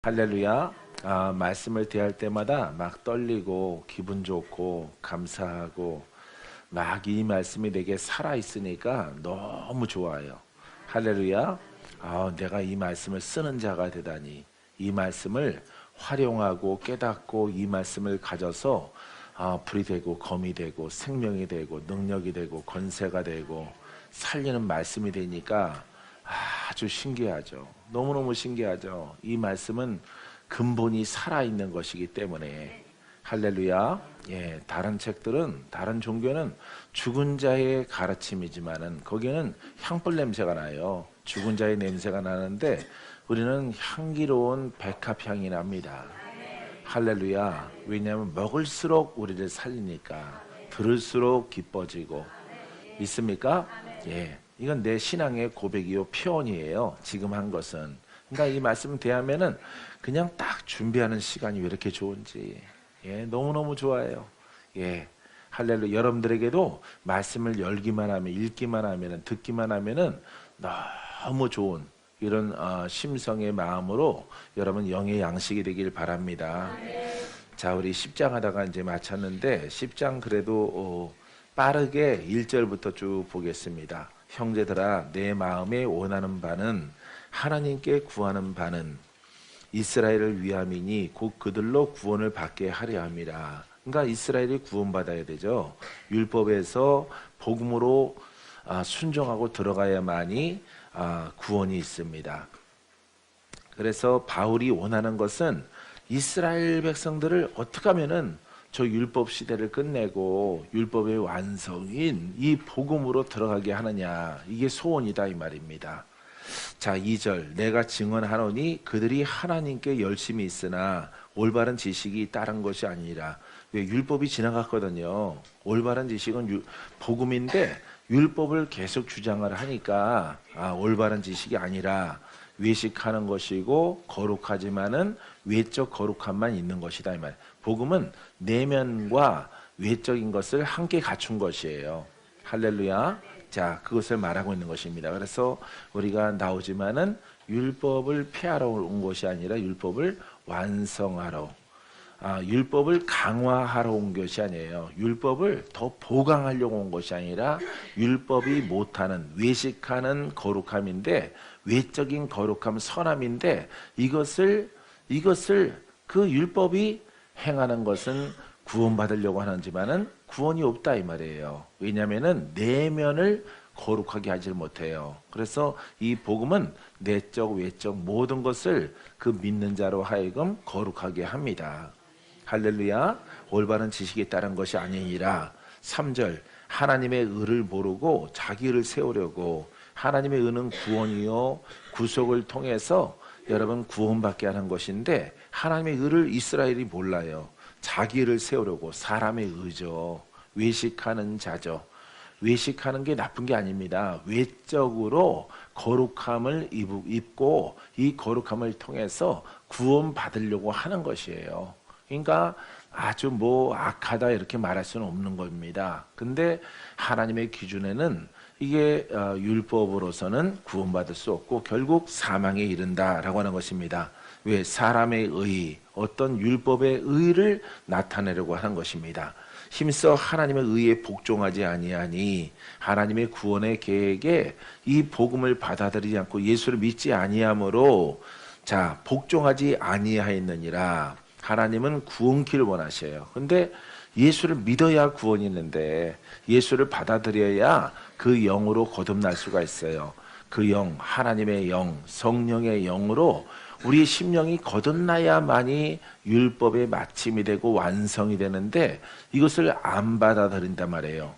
할렐루야. 말씀을 대할 때마다 막 떨리고 기분 좋고 감사하고 막 이 말씀이 내게 살아있으니까 너무 좋아요. 할렐루야. 내가 이 말씀을 쓰는 자가 되다니. 이 말씀을 활용하고 깨닫고 이 말씀을 가져서 불이 되고 검이 되고 생명이 되고 능력이 되고 권세가 되고 살리는 말씀이 되니까 아주 신기하죠. 너무너무 신기하죠. 이 말씀은 근본이 살아있는 것이기 때문에. 할렐루야. 예, 다른 책들은, 다른 종교는 죽은 자의 가르침이지만은 거기에는 향불 냄새가 나요. 죽은 자의 냄새가 나는데 우리는 향기로운 백합향이 납니다. 할렐루야. 왜냐하면 먹을수록 우리를 살리니까, 들을수록 기뻐지고. 믿습니까? 예. 이건 내 신앙의 고백이요, 표현이에요. 지금 한 것은. 그러니까 이 말씀 대하면은 그냥 딱 준비하는 시간이 왜 이렇게 좋은지. 예, 너무너무 좋아요. 예. 할렐루야. 여러분들에게도 말씀을 열기만 하면, 읽기만 하면은, 듣기만 하면은 너무 좋은 이런 심성의 마음으로 여러분 영의 양식이 되길 바랍니다. 자, 우리 10장 하다가 이제 마쳤는데 10장 그래도 빠르게 1절부터 쭉 보겠습니다. 형제들아, 내 마음에 원하는 바는, 하나님께 구하는 바는 이스라엘을 위함이니 곧 그들로 구원을 받게 하려 함이라. 그러니까 이스라엘이 구원받아야 되죠. 율법에서 복음으로 순종하고 들어가야만이 구원이 있습니다. 그래서 바울이 원하는 것은 이스라엘 백성들을 어떻게 하면은 저 율법 시대를 끝내고 율법의 완성인 이 복음으로 들어가게 하느냐, 이게 소원이다 이 말입니다. 자, 2절, 내가 증언하노니 그들이 하나님께 열심히 있으나 올바른 지식이 따른 것이 아니라. 왜? 율법이 지나갔거든요. 올바른 지식은 복음인데 율법을 계속 주장을 하니까 올바른 지식이 아니라 외식하는 것이고 거룩하지만은 외적 거룩함만 있는 것이다 이 말. 복음은 내면과 외적인 것을 함께 갖춘 것이에요. 할렐루야. 자, 그것을 말하고 있는 것입니다. 그래서 우리가 나오지만은 율법을 폐하러 온 것이 아니라 율법을 완성하러, 율법을 강화하러 온 것이 아니에요. 율법을 더 보강하려고 온 것이 아니라 율법이 못하는, 외식하는 거룩함인데, 외적인 거룩함, 선함인데, 이것을 그 율법이 행하는 것은 구원받으려고 하는지만은 구원이 없다 이 말이에요. 왜냐하면은 내면을 거룩하게 하지 못해요. 그래서 이 복음은 내적 외적 모든 것을 그 믿는 자로 하여금 거룩하게 합니다. 할렐루야. 올바른 지식에 따른 것이 아니니라. 3절, 하나님의 의를 모르고 자기 의를 세우려고. 하나님의 의는 구원이요 구속을 통해서 여러분 구원받게 하는 것인데, 하나님의 의를 이스라엘이 몰라요. 자기를 세우려고. 사람의 의죠. 외식하는 자죠. 외식하는 게 나쁜 게 아닙니다. 외적으로 거룩함을 입고 이 거룩함을 통해서 구원받으려고 하는 것이에요. 그러니까 아주 악하다 이렇게 말할 수는 없는 겁니다. 근데 하나님의 기준에는 이게 율법으로서는 구원받을 수 없고 결국 사망에 이른다라고 하는 것입니다. 왜? 사람의 의, 어떤 율법의 의를 나타내려고 하는 것입니다. 힘써 하나님의 의에 복종하지 아니하니, 하나님의 구원의 계획에 이 복음을 받아들이지 않고 예수를 믿지 아니함으로 자 복종하지 아니하였느니라. 하나님은 구원키를 원하셔요. 근데 예수를 믿어야 구원이 있는데 예수를 받아들여야 그 영으로 거듭날 수가 있어요. 그 영, 하나님의 영, 성령의 영으로 우리 심령이 거듭나야만이 율법의 마침이 되고 완성이 되는데, 이것을 안 받아들인단 말이에요.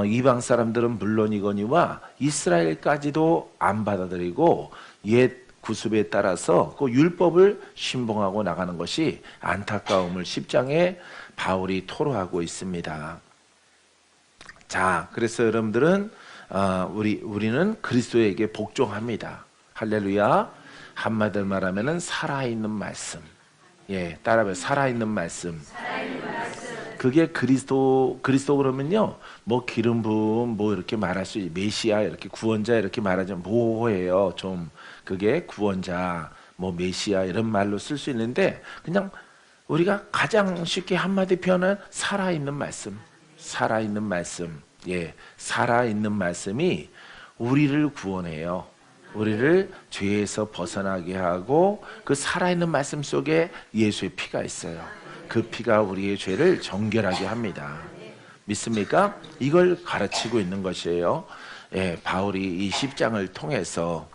이방 사람들은 물론이거니와 이스라엘까지도 안 받아들이고 옛 구습에 따라서 그 율법을 신봉하고 나가는 것이 안타까움을 10장에 바울이 토로하고 있습니다. 자, 그래서 여러분들은 우리는 그리스도에게 복종합니다. 할렐루야. 한마디로 말하면은 살아있는 말씀. 예, 따라해요. 살아있는 말씀. 그게 그리스도 그러면요, 기름 부음 이렇게 말할 수 있지. 메시아 이렇게 구원자 이렇게 말하자면 뭐예요? 좀 그게 구원자, 뭐 메시아 이런 말로 쓸 수 있는데 그냥 우리가 가장 쉽게 한마디 표현은 살아있는 말씀, 살아있는 말씀, 예, 살아있는 말씀이 우리를 구원해요. 우리를 죄에서 벗어나게 하고 그 살아있는 말씀 속에 예수의 피가 있어요. 그 피가 우리의 죄를 정결하게 합니다. 믿습니까? 이걸 가르치고 있는 것이에요. 예, 바울이 이 10장을 통해서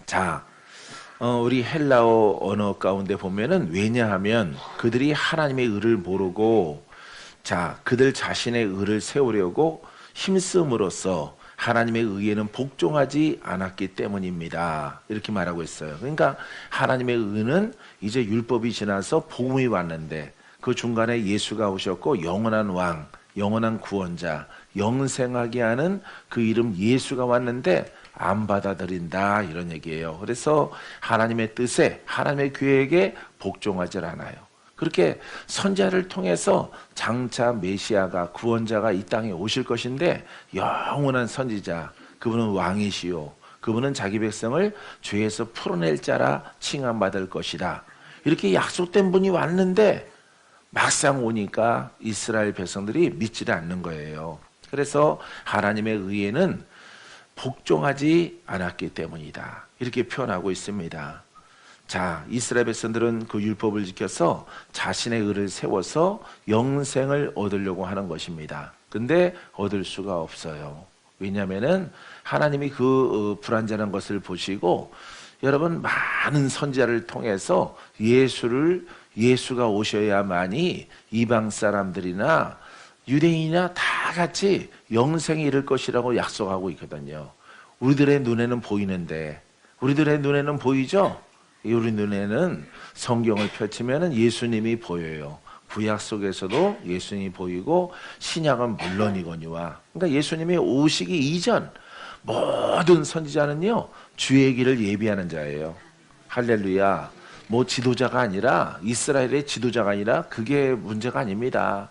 자, 우리 헬라어 언어 가운데 보면은 왜냐하면 그들이 하나님의 의를 모르고 자, 그들 자신의 의를 세우려고 힘쓰므로써 하나님의 의에는 복종하지 않았기 때문입니다. 이렇게 말하고 있어요. 그러니까 하나님의 의는 이제 율법이 지나서 복음이 왔는데 그 중간에 예수가 오셨고 영원한 왕, 영원한 구원자, 영생하게 하는 그 이름 예수가 왔는데 안 받아들인다 이런 얘기예요. 그래서 하나님의 뜻에 하나님의 계획에 복종하지 않아요. 그렇게 선지자를 통해서 장차 메시아가 구원자가 이 땅에 오실 것인데 영원한 선지자 그분은 왕이시요 그분은 자기 백성을 죄에서 풀어낼 자라 칭함받을 것이다. 이렇게 약속된 분이 왔는데 막상 오니까 이스라엘 백성들이 믿지 않는 거예요. 그래서 하나님의 의에는 복종하지 않았기 때문이다. 이렇게 표현하고 있습니다. 자, 이스라엘 백성들은 그 율법을 지켜서 자신의 의를 세워서 영생을 얻으려고 하는 것입니다. 근데 얻을 수가 없어요. 왜냐하면은 하나님이 그 불완전한 것을 보시고 여러분 많은 선지자를 통해서 예수가 오셔야만이 이방 사람들이나 유대인이나 다 같이 영생에 이를 것이라고 약속하고 있거든요. 우리들의 눈에는 보이는데 우리들의 눈에는 보이죠? 우리 눈에는 성경을 펼치면 예수님이 보여요. 구약 속에서도 예수님이 보이고 신약은 물론이거니와 그러니까 예수님이 오시기 이전 모든 선지자는요 주의 길을 예비하는 자예요. 할렐루야. 뭐 지도자가 아니라 이스라엘의 지도자가 아니라 그게 문제가 아닙니다.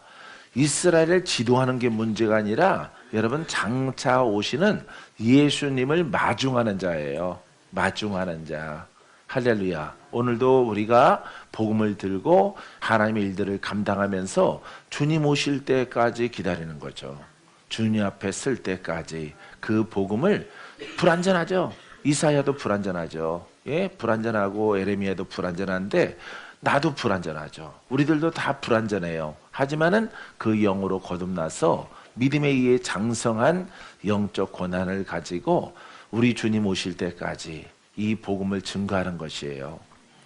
이스라엘을 지도하는 게 문제가 아니라 여러분 장차 오시는 예수님을 마중하는 자예요. 마중하는 자. 할렐루야. 오늘도 우리가 복음을 들고 하나님의 일들을 감당하면서 주님 오실 때까지 기다리는 거죠. 주님 앞에 쓸 때까지 그 복음을 불완전하죠. 이사야도 불완전하죠. 예, 불완전하고 에레미야도 불완전한데 나도 불완전하죠. 우리들도 다 불완전해요. 하지만은 그 영으로 거듭나서 믿음에 의해 장성한 영적 권한을 가지고 우리 주님 오실 때까지 이 복음을 증거하는 것이에요.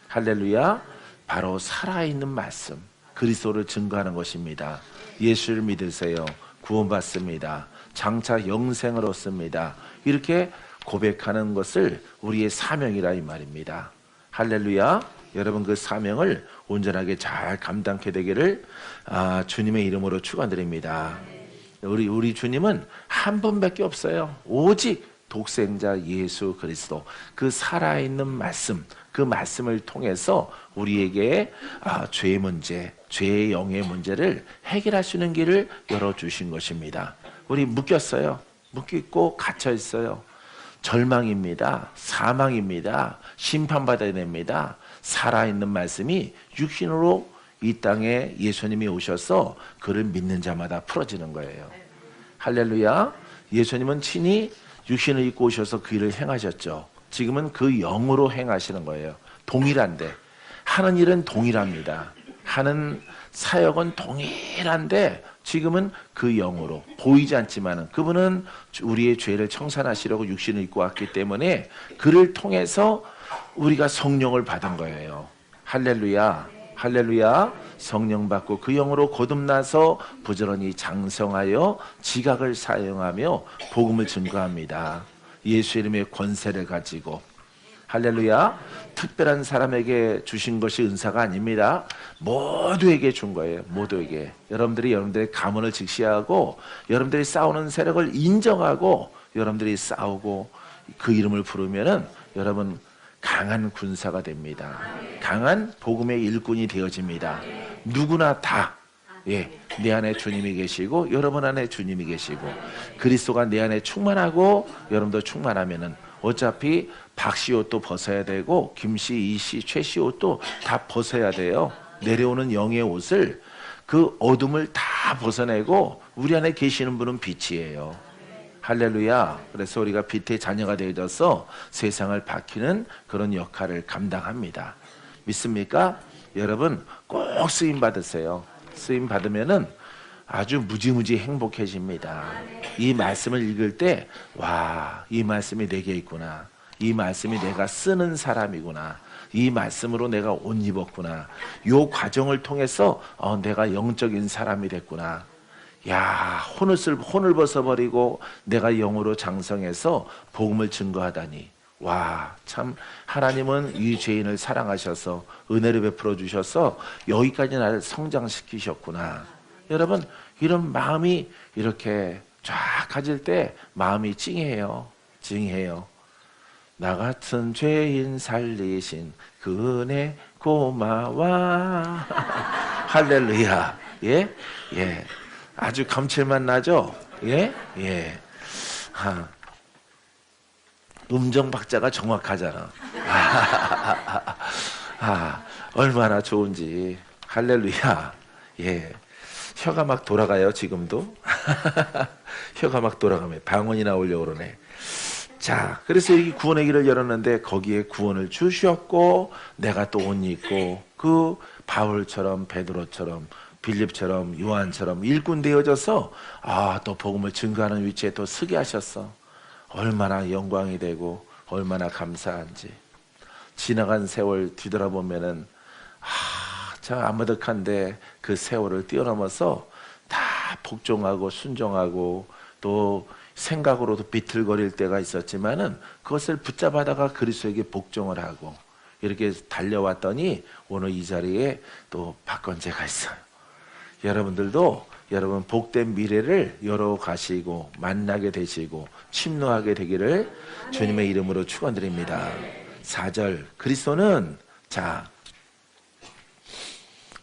할렐루야. 바로 살아있는 말씀 그리스도를 증거하는 것입니다. 예수를 믿으세요. 구원받습니다. 장차 영생을 얻습니다. 이렇게 고백하는 것을 우리의 사명이라 이 말입니다. 할렐루야. 여러분 그 사명을 온전하게 잘 감당하게 되기를 주님의 이름으로 축원드립니다. 우리 주님은 한 분밖에 없어요. 오직 독생자 예수 그리스도 그 살아있는 말씀 그 말씀을 통해서 우리에게 죄의 문제 죄의 영의 문제를 해결할 수 있는 길을 열어주신 것입니다. 우리 묶였어요. 묶여있고 갇혀있어요. 절망입니다. 사망입니다. 심판받아야 됩니다. 살아있는 말씀이 육신으로 이 땅에 예수님이 오셔서 그를 믿는 자마다 풀어지는 거예요. 할렐루야. 예수님은 친히 육신을 입고 오셔서 그 일을 행하셨죠. 지금은 그 영으로 행하시는 거예요. 동일한데 하는 일은 동일합니다. 하는 사역은 동일한데 지금은 그 영으로 보이지 않지만은 그분은 우리의 죄를 청산하시려고 육신을 입고 왔기 때문에 그를 통해서 우리가 성령을 받은 거예요. 할렐루야. 할렐루야. 성령 받고 그 영으로 거듭나서 부지런히 장성하여 지각을 사용하며 복음을 증거합니다. 예수 이름의 권세를 가지고 할렐루야. 특별한 사람에게 주신 것이 은사가 아닙니다. 모두에게 준 거예요. 모두에게. 여러분들의 가문을 직시하고 여러분들이 싸우는 세력을 인정하고 여러분들이 싸우고 그 이름을 부르면은 여러분 강한 군사가 됩니다. 강한 복음의 일꾼이 되어집니다. 누구나 다 내 안에 주님이 계시고 여러분 안에 주님이 계시고 그리스도가 내 안에 충만하고 여러분도 충만하면은 어차피 박씨 옷도 벗어야 되고 김씨, 이씨, 최씨 옷도 다 벗어야 돼요. 내려오는 영의 옷을 그 어둠을 다 벗어내고 우리 안에 계시는 분은 빛이에요. 할렐루야. 그래서 우리가 빛의 자녀가 되어져서 세상을 밝히는 그런 역할을 감당합니다. 믿습니까? 여러분 꼭 쓰임 받으세요. 쓰임 받으면은 아주 무지무지 행복해집니다. 이 말씀을 읽을 때, 와, 이 말씀이 내게 있구나. 이 말씀이 내가 쓰는 사람이구나. 이 말씀으로 내가 옷 입었구나. 이 과정을 통해서 내가 영적인 사람이 됐구나. 야, 혼을 벗어버리고 내가 영으로 장성해서 복음을 증거하다니. 와, 참 하나님은 이 죄인을 사랑하셔서 은혜를 베풀어 주셔서 여기까지 나를 성장시키셨구나. 여러분 이런 마음이 이렇게 쫙 가질 때 마음이 찡해요. 찡해요. 나 같은 죄인 살리신 그 은혜 고마워. 할렐루야. 예? 예. 아주 감칠맛 나죠? 예? 예. 음정 박자가 정확하잖아. 얼마나 좋은지. 할렐루야. 예. 혀가 막 돌아가요, 지금도. 혀가 막 돌아가면 방언이 나오려고 그러네. 자, 그래서 이 구원의 길을 열었는데 거기에 구원을 주셨고 내가 또 옷 입고 그 바울처럼 베드로처럼 빌립처럼 요한처럼 일꾼 되어져서 또 복음을 증거하는 위치에 또 서게 하셨어. 얼마나 영광이 되고 얼마나 감사한지. 지나간 세월 뒤돌아보면은 참 아무득한데 그 세월을 뛰어넘어서 다 복종하고 순종하고 또 생각으로도 비틀거릴 때가 있었지만은 그것을 붙잡아다가 그리스도에게 복종을 하고 이렇게 달려왔더니 오늘 이 자리에 또 박건재가 있어요. 여러분들도 여러분 복된 미래를 열어가시고 만나게 되시고 침노하게 되기를 주님의 이름으로 축원드립니다. 4절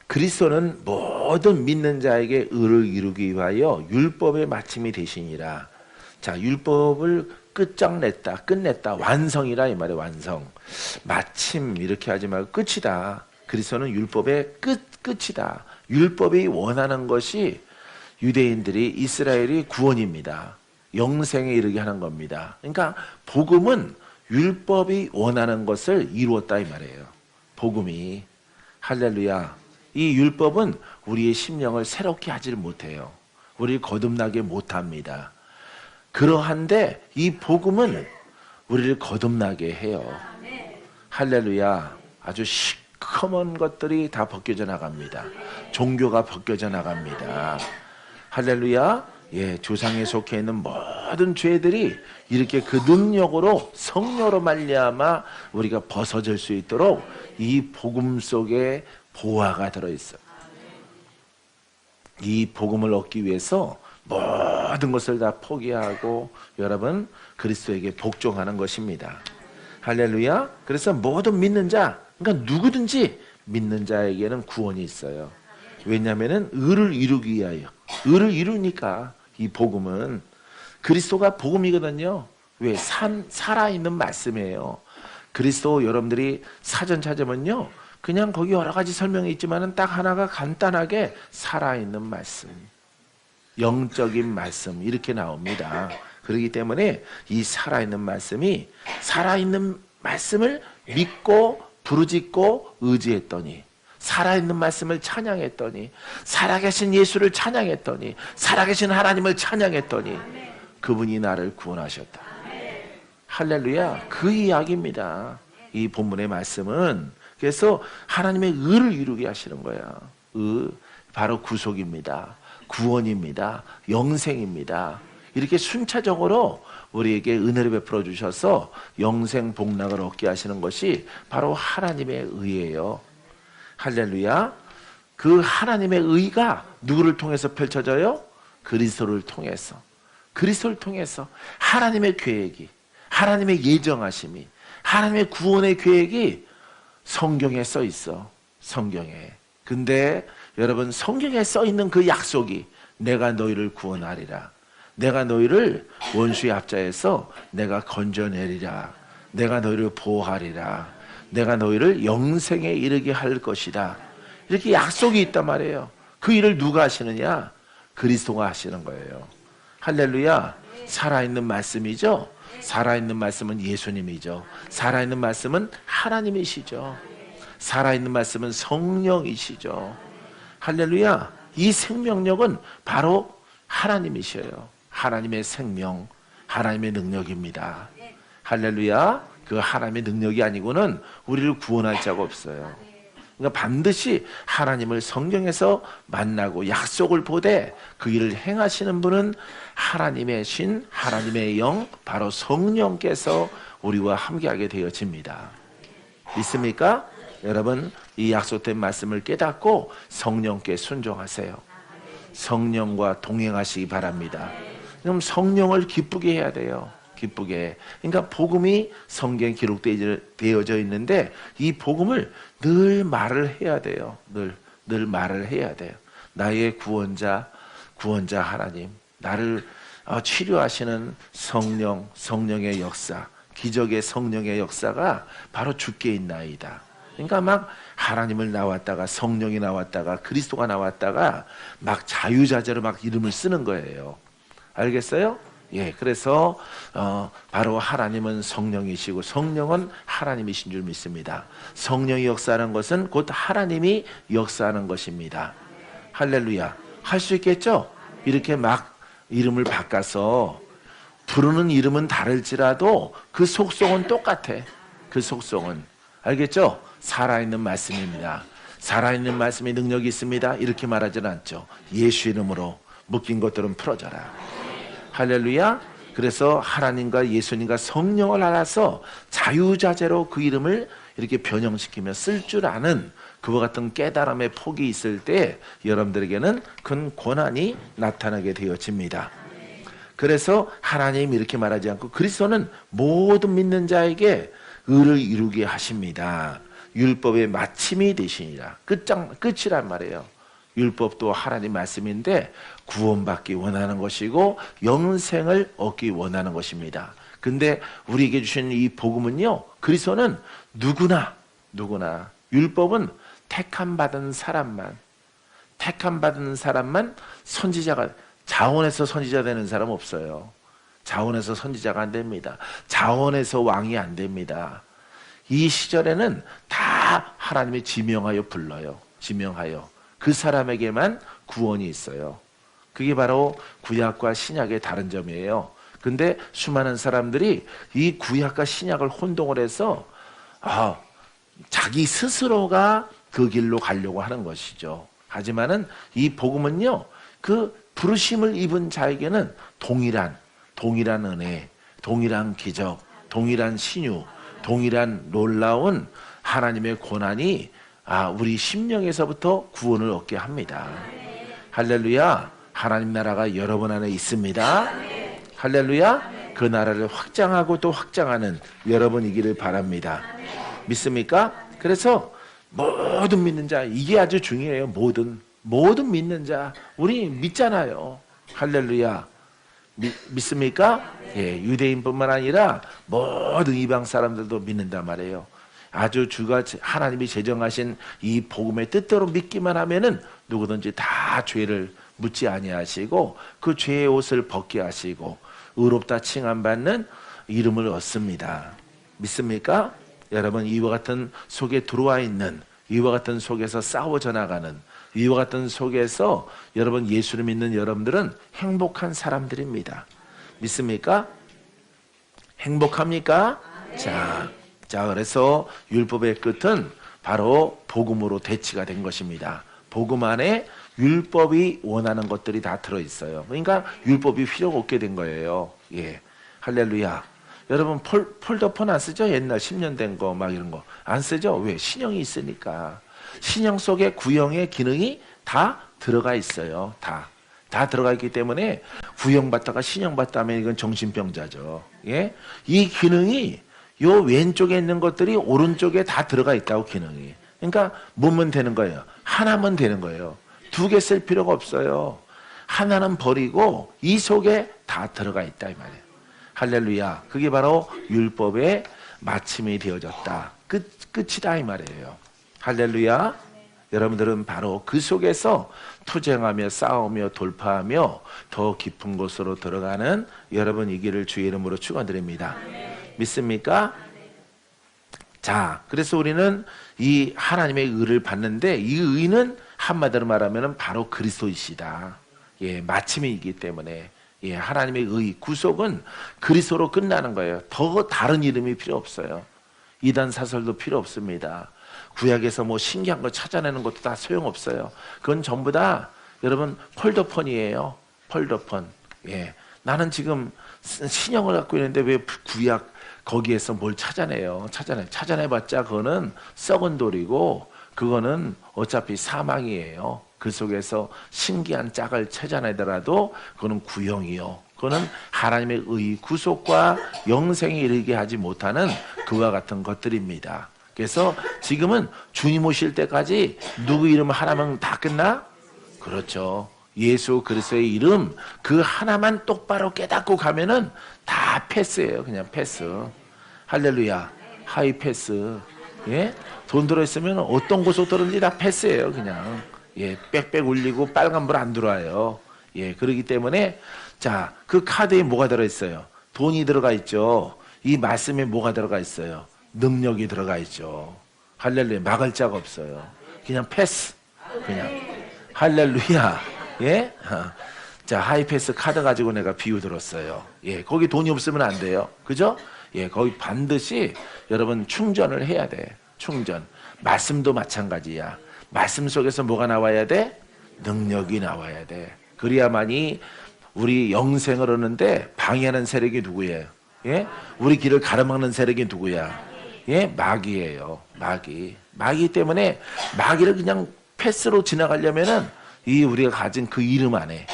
그리스도는 모든 믿는 자에게 의를 이루기 위하여 율법의 마침이 되시니라. 자, 율법을 끝냈다, 완성이라 이 말이에요. 완성. 마침 이렇게 하지 말고 끝이다. 그리스도는 율법의 끝이다. 율법이 원하는 것이 유대인들이 이스라엘이 구원입니다. 영생에 이르게 하는 겁니다. 그러니까 복음은 율법이 원하는 것을 이루었다 이 말이에요. 복음이. 할렐루야. 이 율법은 우리의 심령을 새롭게 하지를 못해요. 우리를 거듭나게 못합니다. 그러한데 이 복음은 우리를 거듭나게 해요. 할렐루야. 아주 시커먼 것들이 다 벗겨져 나갑니다. 종교가 벗겨져 나갑니다. 할렐루야. 예, 조상에 속해 있는 모든 죄들이 이렇게 그 능력으로 성령으로 말미암아 우리가 벗어질 수 있도록 이 복음 속에 보화가 들어있어요. 이 복음을 얻기 위해서 모든 것을 다 포기하고 여러분 그리스도에게 복종하는 것입니다. 할렐루야. 그래서 모든 믿는 자, 그러니까 누구든지 믿는 자에게는 구원이 있어요. 왜냐하면 의를 이루기 위하여. 의를 이루니까 이 복음은 그리스도가 복음이거든요. 왜? 살아있는 말씀이에요. 그리스도 여러분들이 사전 찾으면요, 그냥 거기 여러 가지 설명이 있지만 딱 하나가 간단하게 살아있는 말씀, 영적인 말씀 이렇게 나옵니다. 그렇기 때문에 이 살아있는 말씀이 살아있는 말씀을 믿고 부르짖고 의지했더니 살아있는 말씀을 찬양했더니 살아계신 예수를 찬양했더니 살아계신 하나님을 찬양했더니 그분이 나를 구원하셨다. 할렐루야. 그 이야기입니다. 이 본문의 말씀은. 그래서 하나님의 의를 이루게 하시는 거야. 바로 구속입니다. 구원입니다. 영생입니다. 이렇게 순차적으로 우리에게 은혜를 베풀어 주셔서 영생 복락을 얻게 하시는 것이 바로 하나님의 의예요. 할렐루야. 그 하나님의 의가 누구를 통해서 펼쳐져요? 그리스도를 통해서. 그리스도를 통해서 하나님의 계획이, 하나님의 예정하심이, 하나님의 구원의 계획이 성경에 써 있어. 성경에. 근데 여러분 성경에 써 있는 그 약속이 내가 너희를 구원하리라. 내가 너희를 원수의 압자에서 내가 건져내리라. 내가 너희를 보호하리라. 내가 너희를 영생에 이르게 할 것이다. 이렇게 약속이 있단 말이에요. 그 일을 누가 하시느냐? 그리스도가 하시는 거예요. 할렐루야. 살아있는 말씀이죠. 살아있는 말씀은 예수님이죠. 살아있는 말씀은 하나님이시죠. 살아있는 말씀은 성령이시죠. 할렐루야. 이 생명력은 바로 하나님이셔요. 하나님의 생명, 하나님의 능력입니다. 할렐루야. 그 하나님의 능력이 아니고는 우리를 구원할 자가 없어요. 그러니까 반드시 하나님을 성경에서 만나고 약속을 보되 그 일을 행하시는 분은 하나님의 신, 하나님의 영, 바로 성령께서 우리와 함께하게 되어집니다. 믿습니까? 여러분, 이 약속된 말씀을 깨닫고 성령께 순종하세요. 성령과 동행하시기 바랍니다. 그럼 성령을 기쁘게 해야 돼요. 기쁘게. 그러니까 복음이 성경에 기록되어져 있는데 이 복음을 늘 말을 해야 돼요. 늘 말을 해야 돼요. 나의 구원자 하나님, 나를 치료하시는 성령, 성령의 역사, 기적의 성령의 역사가 바로 주께 있나이다. 그러니까 막 하나님을 나왔다가 성령이 나왔다가 그리스도가 나왔다가 막 자유자재로 막 이름을 쓰는 거예요. 알겠어요? 예, 그래서 바로 하나님은 성령이시고 성령은 하나님이신 줄 믿습니다. 성령이 역사하는 것은 곧 하나님이 역사하는 것입니다. 할렐루야. 할 수 있겠죠? 이렇게 막 이름을 바꿔서 부르는 이름은 다를지라도 그 속성은 똑같아. 그 속성은. 알겠죠? 살아있는 말씀입니다. 살아있는 말씀에 능력이 있습니다. 이렇게 말하지는 않죠. 예수 이름으로 묶인 것들은 풀어져라. 할렐루야. 그래서 하나님과 예수님과 성령을 알아서 자유자재로 그 이름을 이렇게 변형시키며 쓸 줄 아는 그와 같은 깨달음의 폭이 있을 때 여러분들에게는 큰 권한이 나타나게 되어집니다. 그래서 하나님이 이렇게 말하지 않고 그리스도는 모든 믿는 자에게 의를 이루게 하십니다. 율법의 마침이 되시니라. 끝이란 말이에요. 율법도 하나님 말씀인데 구원받기 원하는 것이고 영생을 얻기 원하는 것입니다. 근데 우리에게 주신 이 복음은요, 그리스도는 누구나 율법은 택함 받은 사람만 선지자가, 자원에서 선지자 되는 사람 없어요. 자원에서 선지자가 안 됩니다. 자원에서 왕이 안 됩니다. 이 시절에는 다 하나님이 지명하여 불러요. 지명하여 그 사람에게만 구원이 있어요. 그게 바로 구약과 신약의 다른 점이에요. 근데 수많은 사람들이 이 구약과 신약을 혼동을 해서 자기 스스로가 그 길로 가려고 하는 것이죠. 하지만은 이 복음은요, 그 부르심을 입은 자에게는 동일한 은혜, 동일한 기적, 동일한 신유, 동일한 놀라운 하나님의 고난이 우리 심령에서부터 구원을 얻게 합니다. 할렐루야. 하나님 나라가 여러분 안에 있습니다. 할렐루야. 그 나라를 확장하고 또 확장하는 여러분이기를 바랍니다. 믿습니까? 그래서 모든 믿는 자, 이게 아주 중요해요. 모든 믿는 자, 우리 믿잖아요. 할렐루야. 믿습니까? 예, 유대인뿐만 아니라 모든 이방 사람들도 믿는단 말이에요. 아주 주가 하나님이 제정하신 이 복음의 뜻대로 믿기만 하면은 누구든지 다 죄를 묻지 아니하시고 그 죄의 옷을 벗게 하시고 의롭다 칭함받는 이름을 얻습니다. 믿습니까? 여러분, 이와 같은 속에 들어와 있는, 이와 같은 속에서 싸워져 나가는, 이와 같은 속에서 여러분 예수를 믿는 여러분들은 행복한 사람들입니다. 믿습니까? 행복합니까? 자, 그래서 율법의 끝은 바로 복음으로 대치가 된 것입니다. 복음 안에 율법이 원하는 것들이 다 들어있어요. 그러니까 율법이 필요가 없게 된 거예요. 예, 할렐루야. 여러분 폴더폰 안 쓰죠? 옛날 10년 된 거 막 이런 거 안 쓰죠? 왜? 신형이 있으니까. 신형 속에 구형의 기능이 다 들어가 있어요. 다 들어가 있기 때문에 구형받다가 신형받다 하면 이건 정신병자죠. 예? 이 기능이 요 왼쪽에 있는 것들이 오른쪽에 다 들어가 있다고, 기능이. 그러니까 뭐면 되는 거예요? 하나면 되는 거예요. 두 개 쓸 필요가 없어요. 하나는 버리고 이 속에 다 들어가 있다 이 말이에요. 할렐루야. 그게 바로 율법의 마침이 되어졌다. 끝이다 이 말이에요. 할렐루야. 여러분들은 바로 그 속에서 투쟁하며 싸우며 돌파하며 더 깊은 곳으로 들어가는 여러분 이 길을 주의 이름으로 축원드립니다. 믿습니까? 자, 그래서 우리는 이 하나님의 의를 받는데 이 의는 한마디로 말하면 바로 그리스도이시다. 예, 마침이기 때문에 예, 하나님의 의, 구속은 그리스도로 끝나는 거예요. 더 다른 이름이 필요 없어요. 이단 사설도 필요 없습니다. 구약에서 뭐 신기한 거 찾아내는 것도 다 소용없어요. 그건 전부 다 여러분 폴더폰이에요. 폴더폰. 예, 나는 지금 신형을 갖고 있는데 왜 구약 거기에서 뭘 찾아내요? 찾아내봤자 그거는 썩은 돌이고 그거는 어차피 사망이에요. 그 속에서 신기한 짝을 찾아내더라도 그거는 구형이요. 그거는 하나님의 의, 구속과 영생에 이르게 하지 못하는 그와 같은 것들입니다. 그래서 지금은 주님 오실 때까지 누구 이름 하나면 다 끝나? 그렇죠. 예수 그리스도의 이름 그 하나만 똑바로 깨닫고 가면은 다 패스예요. 그냥 패스. 할렐루야. 하이 패스. 예? 돈 들어있으면 어떤 고속도로인지 다 패스예요. 그냥. 예, 빽빽 울리고 빨간불 안 들어와요. 예, 그렇기 때문에 자, 그 카드에 뭐가 들어있어요? 돈이 들어가 있죠. 이 말씀에 뭐가 들어가 있어요? 능력이 들어가 있죠. 할렐루야. 막을 자가 없어요. 그냥 패스. 그냥. 할렐루야. 예? 자, 하이패스 카드 가지고 내가 비유 들었어요. 예, 거기 돈이 없으면 안 돼요. 그죠? 예, 거기 반드시 여러분 충전을 해야 돼. 충전. 말씀도 마찬가지야. 말씀 속에서 뭐가 나와야 돼? 능력이 나와야 돼. 그래야만이 우리 영생을 얻는데 방해하는 세력이 누구예요? 예? 우리 길을 가로막는 세력이 누구야? 예? 마귀예요. 마귀. 마귀 때문에 마귀를 그냥 패스로 지나가려면은 이 우리가 가진 그 이름 안에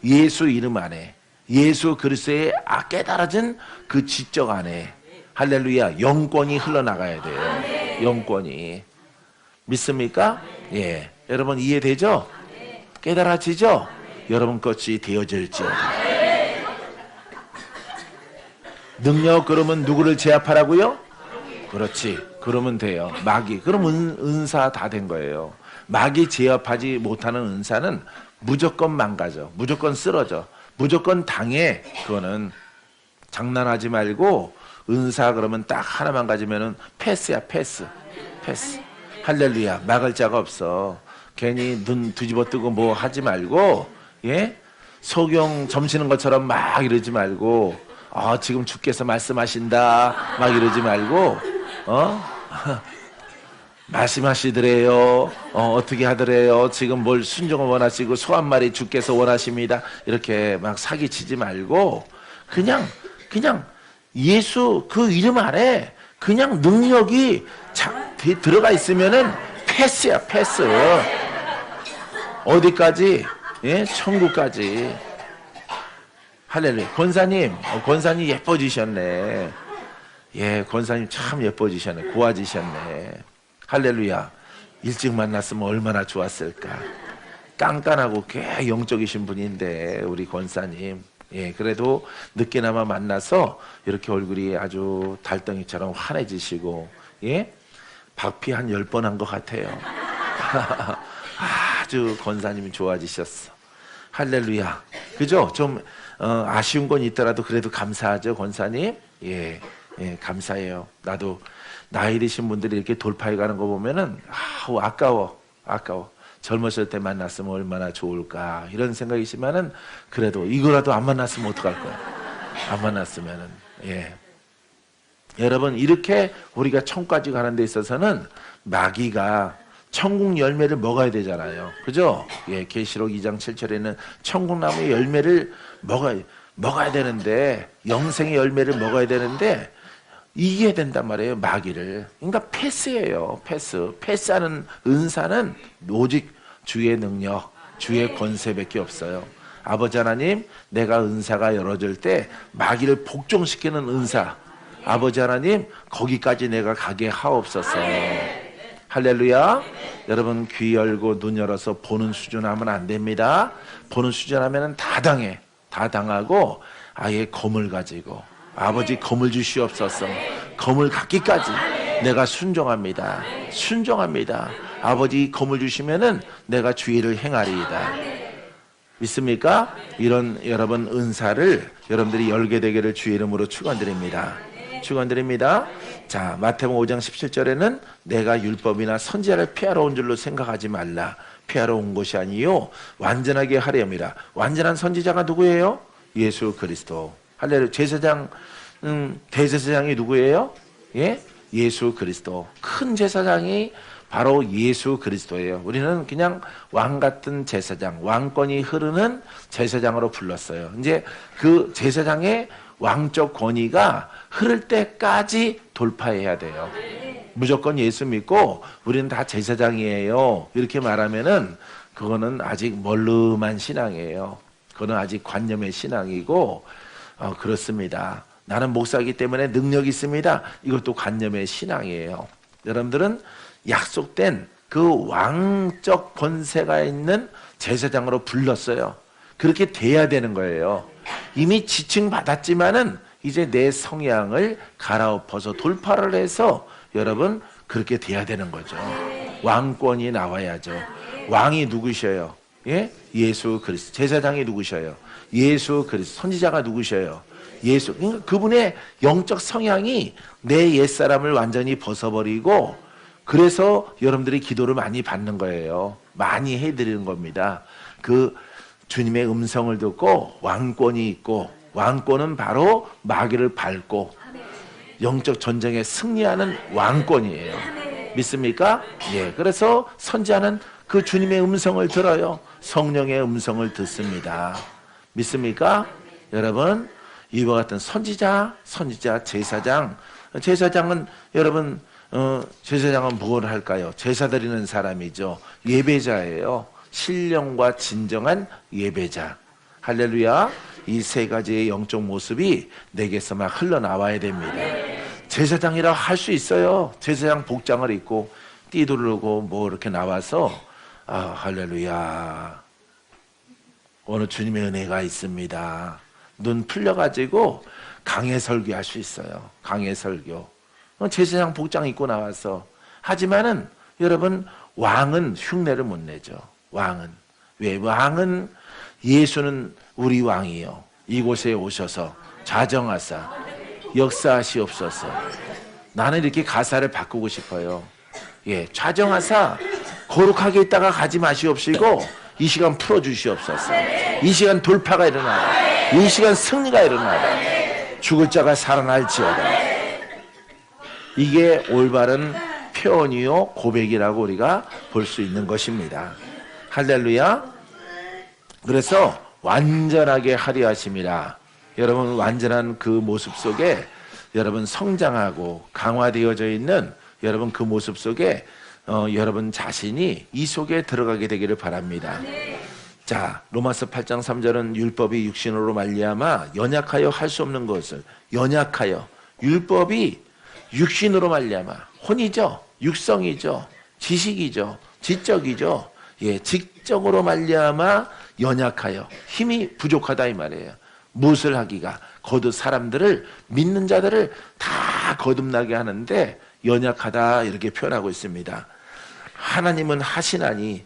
예수 이름 안에 예수 그리스도의 깨달아진 그 지적 안에 할렐루야 영권이 흘러나가야 돼요. 영권이. 믿습니까? 예. 여러분 이해되죠? 깨달아지죠? 여러분 것이 되어질지어다. 능력 그러면 누구를 제압하라고요? 그렇지. 그러면 돼요. 마귀. 그럼 은사 다 된 거예요. 마귀 제압하지 못하는 은사는 무조건 망가져. 무조건 쓰러져. 무조건 당해. 그거는 장난하지 말고 은사 그러면 딱 하나만 가지면은 패스야. 패스. 패스. 할렐루야. 막을 자가 없어. 괜히 눈 뒤집어 뜨고 뭐 하지 말고 예? 소경 점치는 것처럼 막 이러지 말고 지금 주께서 말씀하신다 막 이러지 말고 말씀하시더래요. 어떻게 하더래요. 지금 뭘 순종을 원하시고 소 한 마리 주께서 원하십니다. 이렇게 막 사기치지 말고 그냥 예수 그 이름 아래 그냥 능력이 들어가 있으면은 패스야. 패스. 어디까지? 예? 천국까지. 할렐루야. 권사님 예뻐지셨네. 예, 권사님 참 예뻐지셨네. 고와지셨네. 할렐루야. 일찍 만났으면 얼마나 좋았을까. 깐깐하고 꽤 영적이신 분인데 우리 권사님. 예, 그래도 늦게나마 만나서 이렇게 얼굴이 아주 달덩이처럼 환해지시고 예? 박피 한 10번 한 것 같아요. 아주 권사님이 좋아지셨어. 할렐루야. 그죠? 좀 아쉬운 건 있더라도 그래도 감사하죠, 권사님. 예, 예, 감사해요. 나도 나이 드신 분들이 이렇게 돌파해 가는 거 보면은 아까워. 젊었을 때 만났으면 얼마나 좋을까 이런 생각이지만은 그래도 이거라도 안 만났으면 어떡할 거야. 안 만났으면은 예. 여러분 이렇게 우리가 천국까지 가는 데 있어서는 마귀가 천국 열매를 먹어야 되잖아요. 그죠? 예, 계시록 2장 7절에는 천국나무의 열매를 먹어야 되는데 영생의 열매를 먹어야 되는데 이겨야 된단 말이에요. 마귀를. 그러니까 패스예요. 패스하는 은사는 오직 주의 능력, 주의 권세밖에 없어요. 아버지 하나님, 내가 은사가 열어질 때 마귀를 복종시키는 은사. 아버지 하나님, 거기까지 내가 가게 하옵소서. 할렐루야. 여러분 귀 열고 눈 열어서 보는 수준 하면 안 됩니다. 보는 수준 하면은 다 당해. 다 당하고 아예 검을 가지고 아버지 검을 주시옵소서. 검을 갖기까지 내가 순종합니다. 순종합니다. 아버지 검을 주시면은 내가 주의를 행하리이다. 믿습니까? 이런 여러분 은사를 여러분들이 열게 되기를 주의 이름으로 축원드립니다. 축원드립니다. 자, 마태복음 5장 17절에는 내가 율법이나 선지자를 피하러 온 줄로 생각하지 말라. 피하러 온 것이 아니요 완전하게 하려니라. 완전한 선지자가 누구예요? 예수 그리스도. 할렐루야. 제사장 대제사장이 누구예요? 예? 예수 그리스도. 큰 제사장이 바로 예수 그리스도예요. 우리는 그냥 왕 같은 제사장, 왕권이 흐르는 제사장으로 불렀어요. 이제 그 제사장의 왕적 권위가 흐를 때까지 돌파해야 돼요. 무조건 예수 믿고 우리는 다 제사장이에요. 이렇게 말하면은 그거는 아직 멀름한 신앙이에요. 그거는 아직 관념의 신앙이고 그렇습니다. 나는 목사이기 때문에 능력이 있습니다. 이것도 관념의 신앙이에요. 여러분들은 약속된 그 왕적 권세가 있는 제사장으로 불렀어요. 그렇게 돼야 되는 거예요. 이미 지칭 받았지만은 이제 내 성향을 갈아엎어서 돌파를 해서 여러분 그렇게 돼야 되는 거죠. 왕권이 나와야죠. 왕이 누구셔요? 예? 예수 그리스도. 제사장이 누구셔요? 예수 그리스도. 선지자가 누구셔요? 예수. 그러니까 그분의 영적 성향이 내 옛사람을 완전히 벗어버리고 그래서 여러분들이 기도를 많이 받는 거예요. 많이 해드리는 겁니다. 그 주님의 음성을 듣고 왕권이 있고 왕권은 바로 마귀를 밟고 영적 전쟁에 승리하는 왕권이에요. 믿습니까? 예. 그래서 선지자는 그 주님의 음성을 들어요. 성령의 음성을 듣습니다. 믿습니까? 여러분 이와 같은 선지자, 제사장은 여러분 제사장은 뭘 할까요? 제사 드리는 사람이죠. 예배자예요. 신령과 진정한 예배자. 할렐루야. 이 세 가지의 영적 모습이 내게서 막 흘러나와야 됩니다. 제사장이라 할 수 있어요. 제사장 복장을 입고 띠두르고 뭐 이렇게 나와서 할렐루야. 오늘 주님의 은혜가 있습니다. 눈 풀려가지고 강해 설교할 수 있어요. 강해 설교. 제사장 복장 입고 나와서. 하지만은 여러분 왕은 흉내를 못 내죠. 왕은. 왜? 왕은 예수는 우리 왕이요. 이곳에 오셔서 자정하사 역사하시옵소서. 나는 이렇게 가사를 바꾸고 싶어요. 예, 자정하사 거룩하게 있다가 가지 마시옵시고 이 시간 풀어주시옵소서. 이 시간 돌파가 일어나라. 이 시간 승리가 일어나라. 죽을 자가 살아날지어다. 이게 올바른 표현이요 고백이라고 우리가 볼 수 있는 것입니다. 할렐루야. 그래서 완전하게 하려 하심이라. 여러분 완전한 그 모습 속에 여러분 성장하고 강화되어져 있는 여러분 그 모습 속에 여러분 자신이 이 속에 들어가게 되기를 바랍니다. 자, 로마서 8장 3절은 율법이 육신으로 말미암아 연약하여 할 수 없는 것을 연약하여 율법이 육신으로 말미암아 혼이죠. 육성이죠. 지식이죠. 지적이죠. 예, 직적으로 말미암아 연약하여 힘이 부족하다 이 말이에요. 무엇을 하기가 거듭 사람들을 믿는 자들을 다 거듭나게 하는데 연약하다 이렇게 표현하고 있습니다. 하나님은 하시나니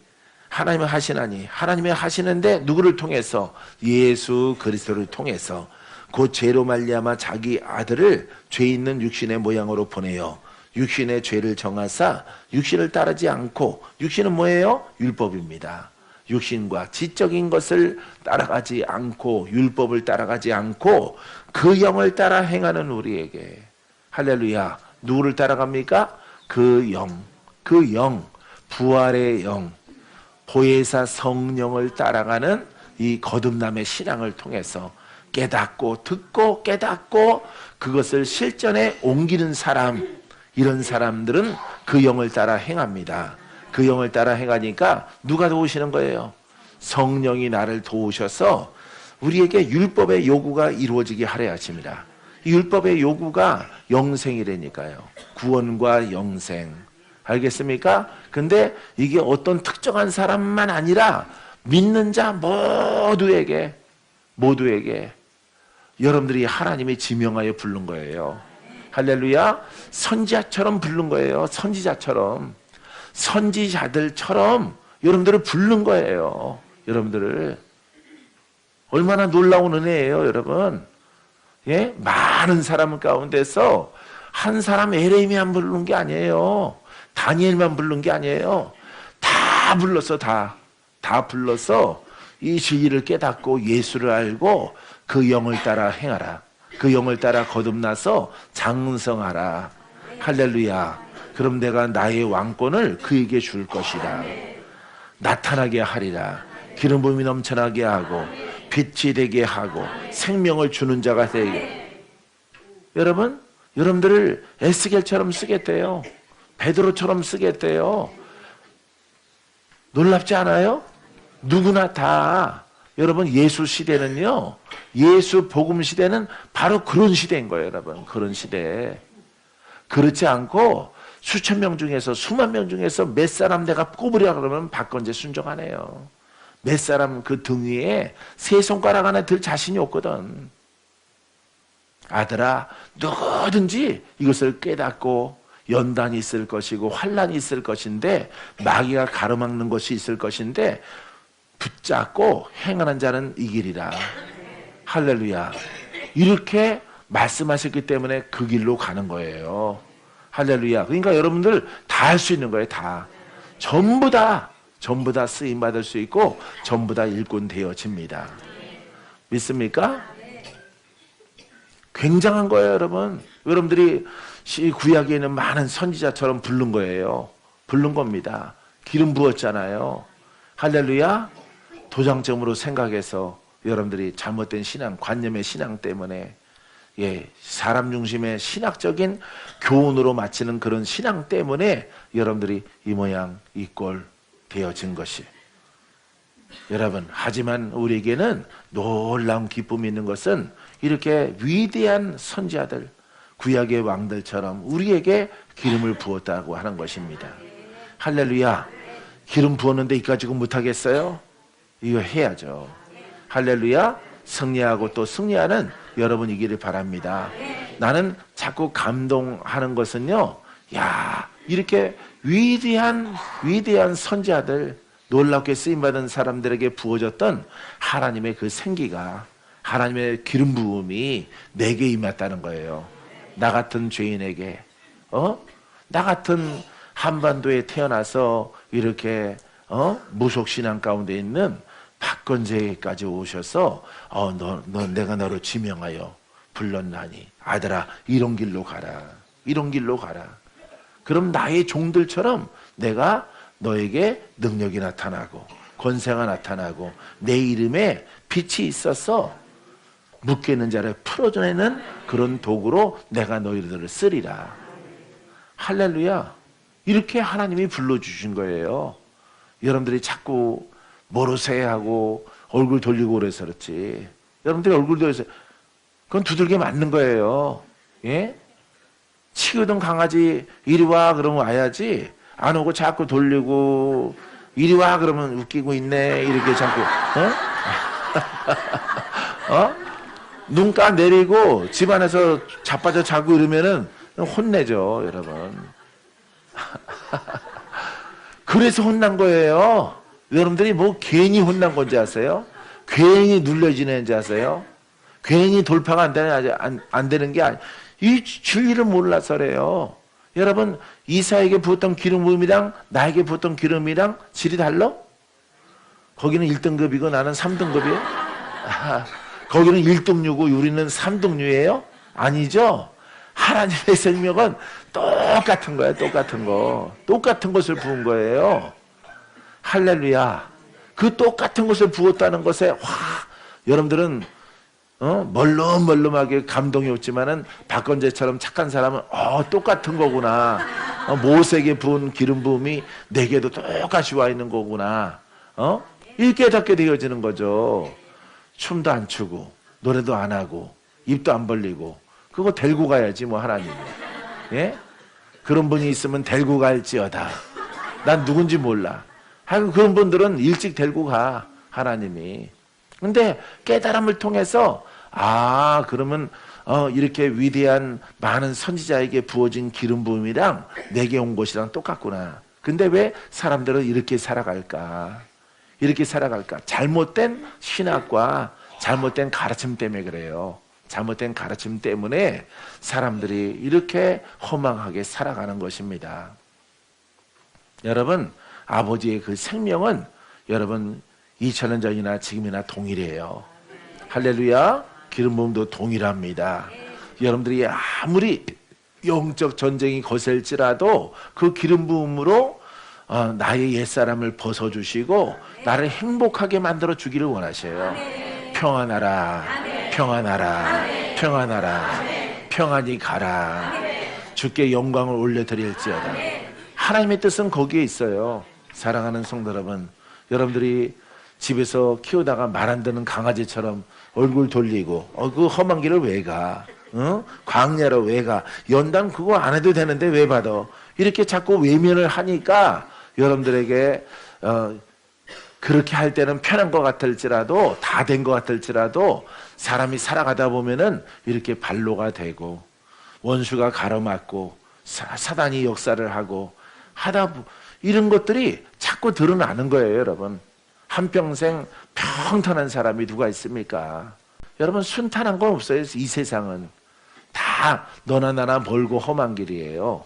하나님이 하시는데 누구를 통해서? 예수 그리스도를 통해서 그 죄로 말미암아 자기 아들을 죄 있는 육신의 모양으로 보내요. 육신의 죄를 정하사 육신을 따르지 않고 육신은 뭐예요? 율법입니다. 육신과 지적인 것을 따라가지 않고 율법을 따라가지 않고 그 영을 따라 행하는 우리에게 할렐루야. 누구를 따라갑니까? 그 영, 부활의 영, 보혜사 성령을 따라가는 이 거듭남의 신앙을 통해서 깨닫고 듣고 깨닫고 그것을 실전에 옮기는 사람, 이런 사람들은 그 영을 따라 행합니다. 그 영을 따라 행하니까 누가 도우시는 거예요? 성령이 나를 도우셔서 우리에게 율법의 요구가 이루어지게 하려 하십니다. 이 율법의 요구가 영생이라니까요. 구원과 영생. 알겠습니까? 근데 이게 어떤 특정한 사람만 아니라 믿는 자 모두에게 여러분들이 하나님이 지명하여 부른 거예요. 할렐루야. 선지자처럼 부른 거예요. 선지자들처럼 여러분들을 부른 거예요. 여러분들을. 얼마나 놀라운 은혜예요, 여러분. 예? 많은 사람 가운데서 한 사람 에레미야만 부른 게 아니에요. 다니엘만 부른 게 아니에요. 다 불렀어, 다 불러서 이 진리를 깨닫고 예수를 알고 그 영을 따라 행하라. 그 영을 따라 거듭나서 장성하라. 할렐루야. 그럼 내가 나의 왕권을 그에게 줄 것이다. 나타나게 하리라. 기름 부음이 넘쳐나게 하고 빛이 되게 하고 생명을 주는 자가 되게. 여러분들을 에스겔처럼 쓰겠대요. 베드로처럼 쓰겠대요. 놀랍지 않아요? 누구나 다. 여러분, 예수 시대는요, 예수 복음 시대는 바로 그런 시대인 거예요, 여러분. 그런 시대. 그렇지 않고 수천 명 중에서, 수만 명 중에서 몇 사람 내가 꼽으려 그러면 박건재 순종하네요. 몇 사람 그 등 위에 세 손가락 안에 들 자신이 없거든. 아들아, 누구든지 이것을 깨닫고 연단이 있을 것이고 환란이 있을 것인데 마귀가 가로막는 것이 있을 것인데 붙잡고 행하는 자는 이기리라. 할렐루야. 이렇게 말씀하셨기 때문에 그 길로 가는 거예요. 할렐루야. 그러니까 여러분들 다 할 수 있는 거예요. 다. 전부 다 쓰임 받을 수 있고 전부 다 일꾼 되어집니다. 믿습니까? 굉장한 거예요, 여러분. 여러분들이 구약에 있는 많은 선지자처럼 부른 거예요. 부른 겁니다. 기름 부었잖아요. 할렐루야. 도장점으로 생각해서 여러분들이 잘못된 신앙, 관념의 신앙 때문에, 사람 중심의 신학적인 교훈으로 마치는 그런 신앙 때문에 여러분들이 이 모양 이 꼴 되어진 것이. 여러분, 하지만 우리에게는 놀라운 기쁨이 있는 것은 이렇게 위대한 선지자들, 구약의 왕들처럼 우리에게 기름을 부었다고 하는 것입니다. 할렐루야. 기름 부었는데 이까지 지금 못하겠어요? 이거 해야죠. 할렐루야. 승리하고 또 승리하는 여러분이기를 바랍니다. 나는 자꾸 감동하는 것은요, 이렇게 위대한 선지자들, 놀랍게 쓰임받은 사람들에게 부어졌던 하나님의 그 생기가, 하나님의 기름 부음이 내게 임했다는 거예요. 나 같은 죄인에게, 나 같은 한반도에 태어나서 이렇게 무속신앙 가운데 있는 박건재까지 오셔서 내가 너를 지명하여 불렀나니 아들아 이런 길로 가라. 그럼 나의 종들처럼 내가 너에게 능력이 나타나고 권세가 나타나고 내 이름에 빛이 있어서 묶여있는 자를 풀어내는 그런 도구로 내가 너희들을 쓰리라. 할렐루야. 이렇게 하나님이 불러주신 거예요. 여러분들이 자꾸 모르세요 하고 얼굴 돌리고 그래서 그렇지. 여러분들이 얼굴 돌려서 그건 두들겨 맞는 거예요. 예? 치우던 강아지 이리 와 그러면 와야지, 안 오고 자꾸 돌리고 이리 와 그러면 웃기고 있네 이렇게 자꾸 눈가 내리고 집안에서 자빠져 자고 이러면은 혼내죠, 여러분. 그래서 혼난 거예요. 여러분들이 뭐 괜히 혼난 건지 아세요? 괜히 눌려지는지 아세요? 괜히 돌파가 안 되는 게 이 진리를 몰라서래요. 여러분, 이사에게 부었던 기름 부음이랑 나에게 부었던 기름이랑 질이 달라? 거기는 1등급이고 나는 3등급이에요? 거기는 1등류고 우리는 3등류예요? 아니죠? 하나님의 생명은 똑같은 거예요. 똑같은 것을 부은 거예요. 할렐루야. 그 똑같은 것을 부었다는 것에 여러분들은 멀름멀름하게 감동이 없지만은 박건재처럼 착한 사람은 똑같은 거구나. 모세에게 부은 기름 부음이 내게도 똑같이 와 있는 거구나. 이렇게 깨닫게 되어지는 거죠. 춤도 안 추고 노래도 안 하고 입도 안 벌리고 그거 데리고 가야지 뭐 하나님. 예? 그런 분이 있으면 데리고 갈지어다. 난 누군지 몰라. 하여간 그런 분들은 일찍 데리고 가, 하나님이. 근데 깨달음을 통해서 그러면 이렇게 위대한 많은 선지자에게 부어진 기름 부음이랑 내게 온 것이랑 똑같구나. 근데 왜 사람들은 이렇게 살아갈까? 이렇게 살아갈까? 잘못된 신학과 잘못된 가르침 때문에 그래요. 잘못된 가르침 때문에 사람들이 이렇게 허망하게 살아가는 것입니다. 여러분, 아버지의 그 생명은 여러분 2000년 전이나 지금이나 동일해요. 할렐루야. 기름 부음도 동일합니다. 여러분들이 아무리 영적 전쟁이 거셀지라도 그 기름 부음으로 나의 옛사람을 벗어주시고 나를 행복하게 만들어 주기를 원하셔요. 평안하라, 평안하라, 평안하라, 평안히 가라. 주께 영광을 올려드릴지어다. 하나님의 뜻은 거기에 있어요. 사랑하는 성도 여러분, 여러분들이 집에서 키우다가 말 안 듣는 강아지처럼 얼굴 돌리고 그 험한 길을 왜 가? 광야로 왜 가? 연단 그거 안 해도 되는데 왜 받아? 이렇게 자꾸 외면을 하니까 여러분들에게 그렇게 할 때는 편한 것 같을지라도 다 된 것 같을지라도 사람이 살아가다 보면은 이렇게 발로가 되고 원수가 가로막고 사단이 역사를 하고 이런 것들이 자꾸 드러나는 거예요, 여러분. 한평생 평탄한 사람이 누가 있습니까? 여러분, 순탄한 건 없어요. 이 세상은 다 너나 나나 멀고 험한 길이에요.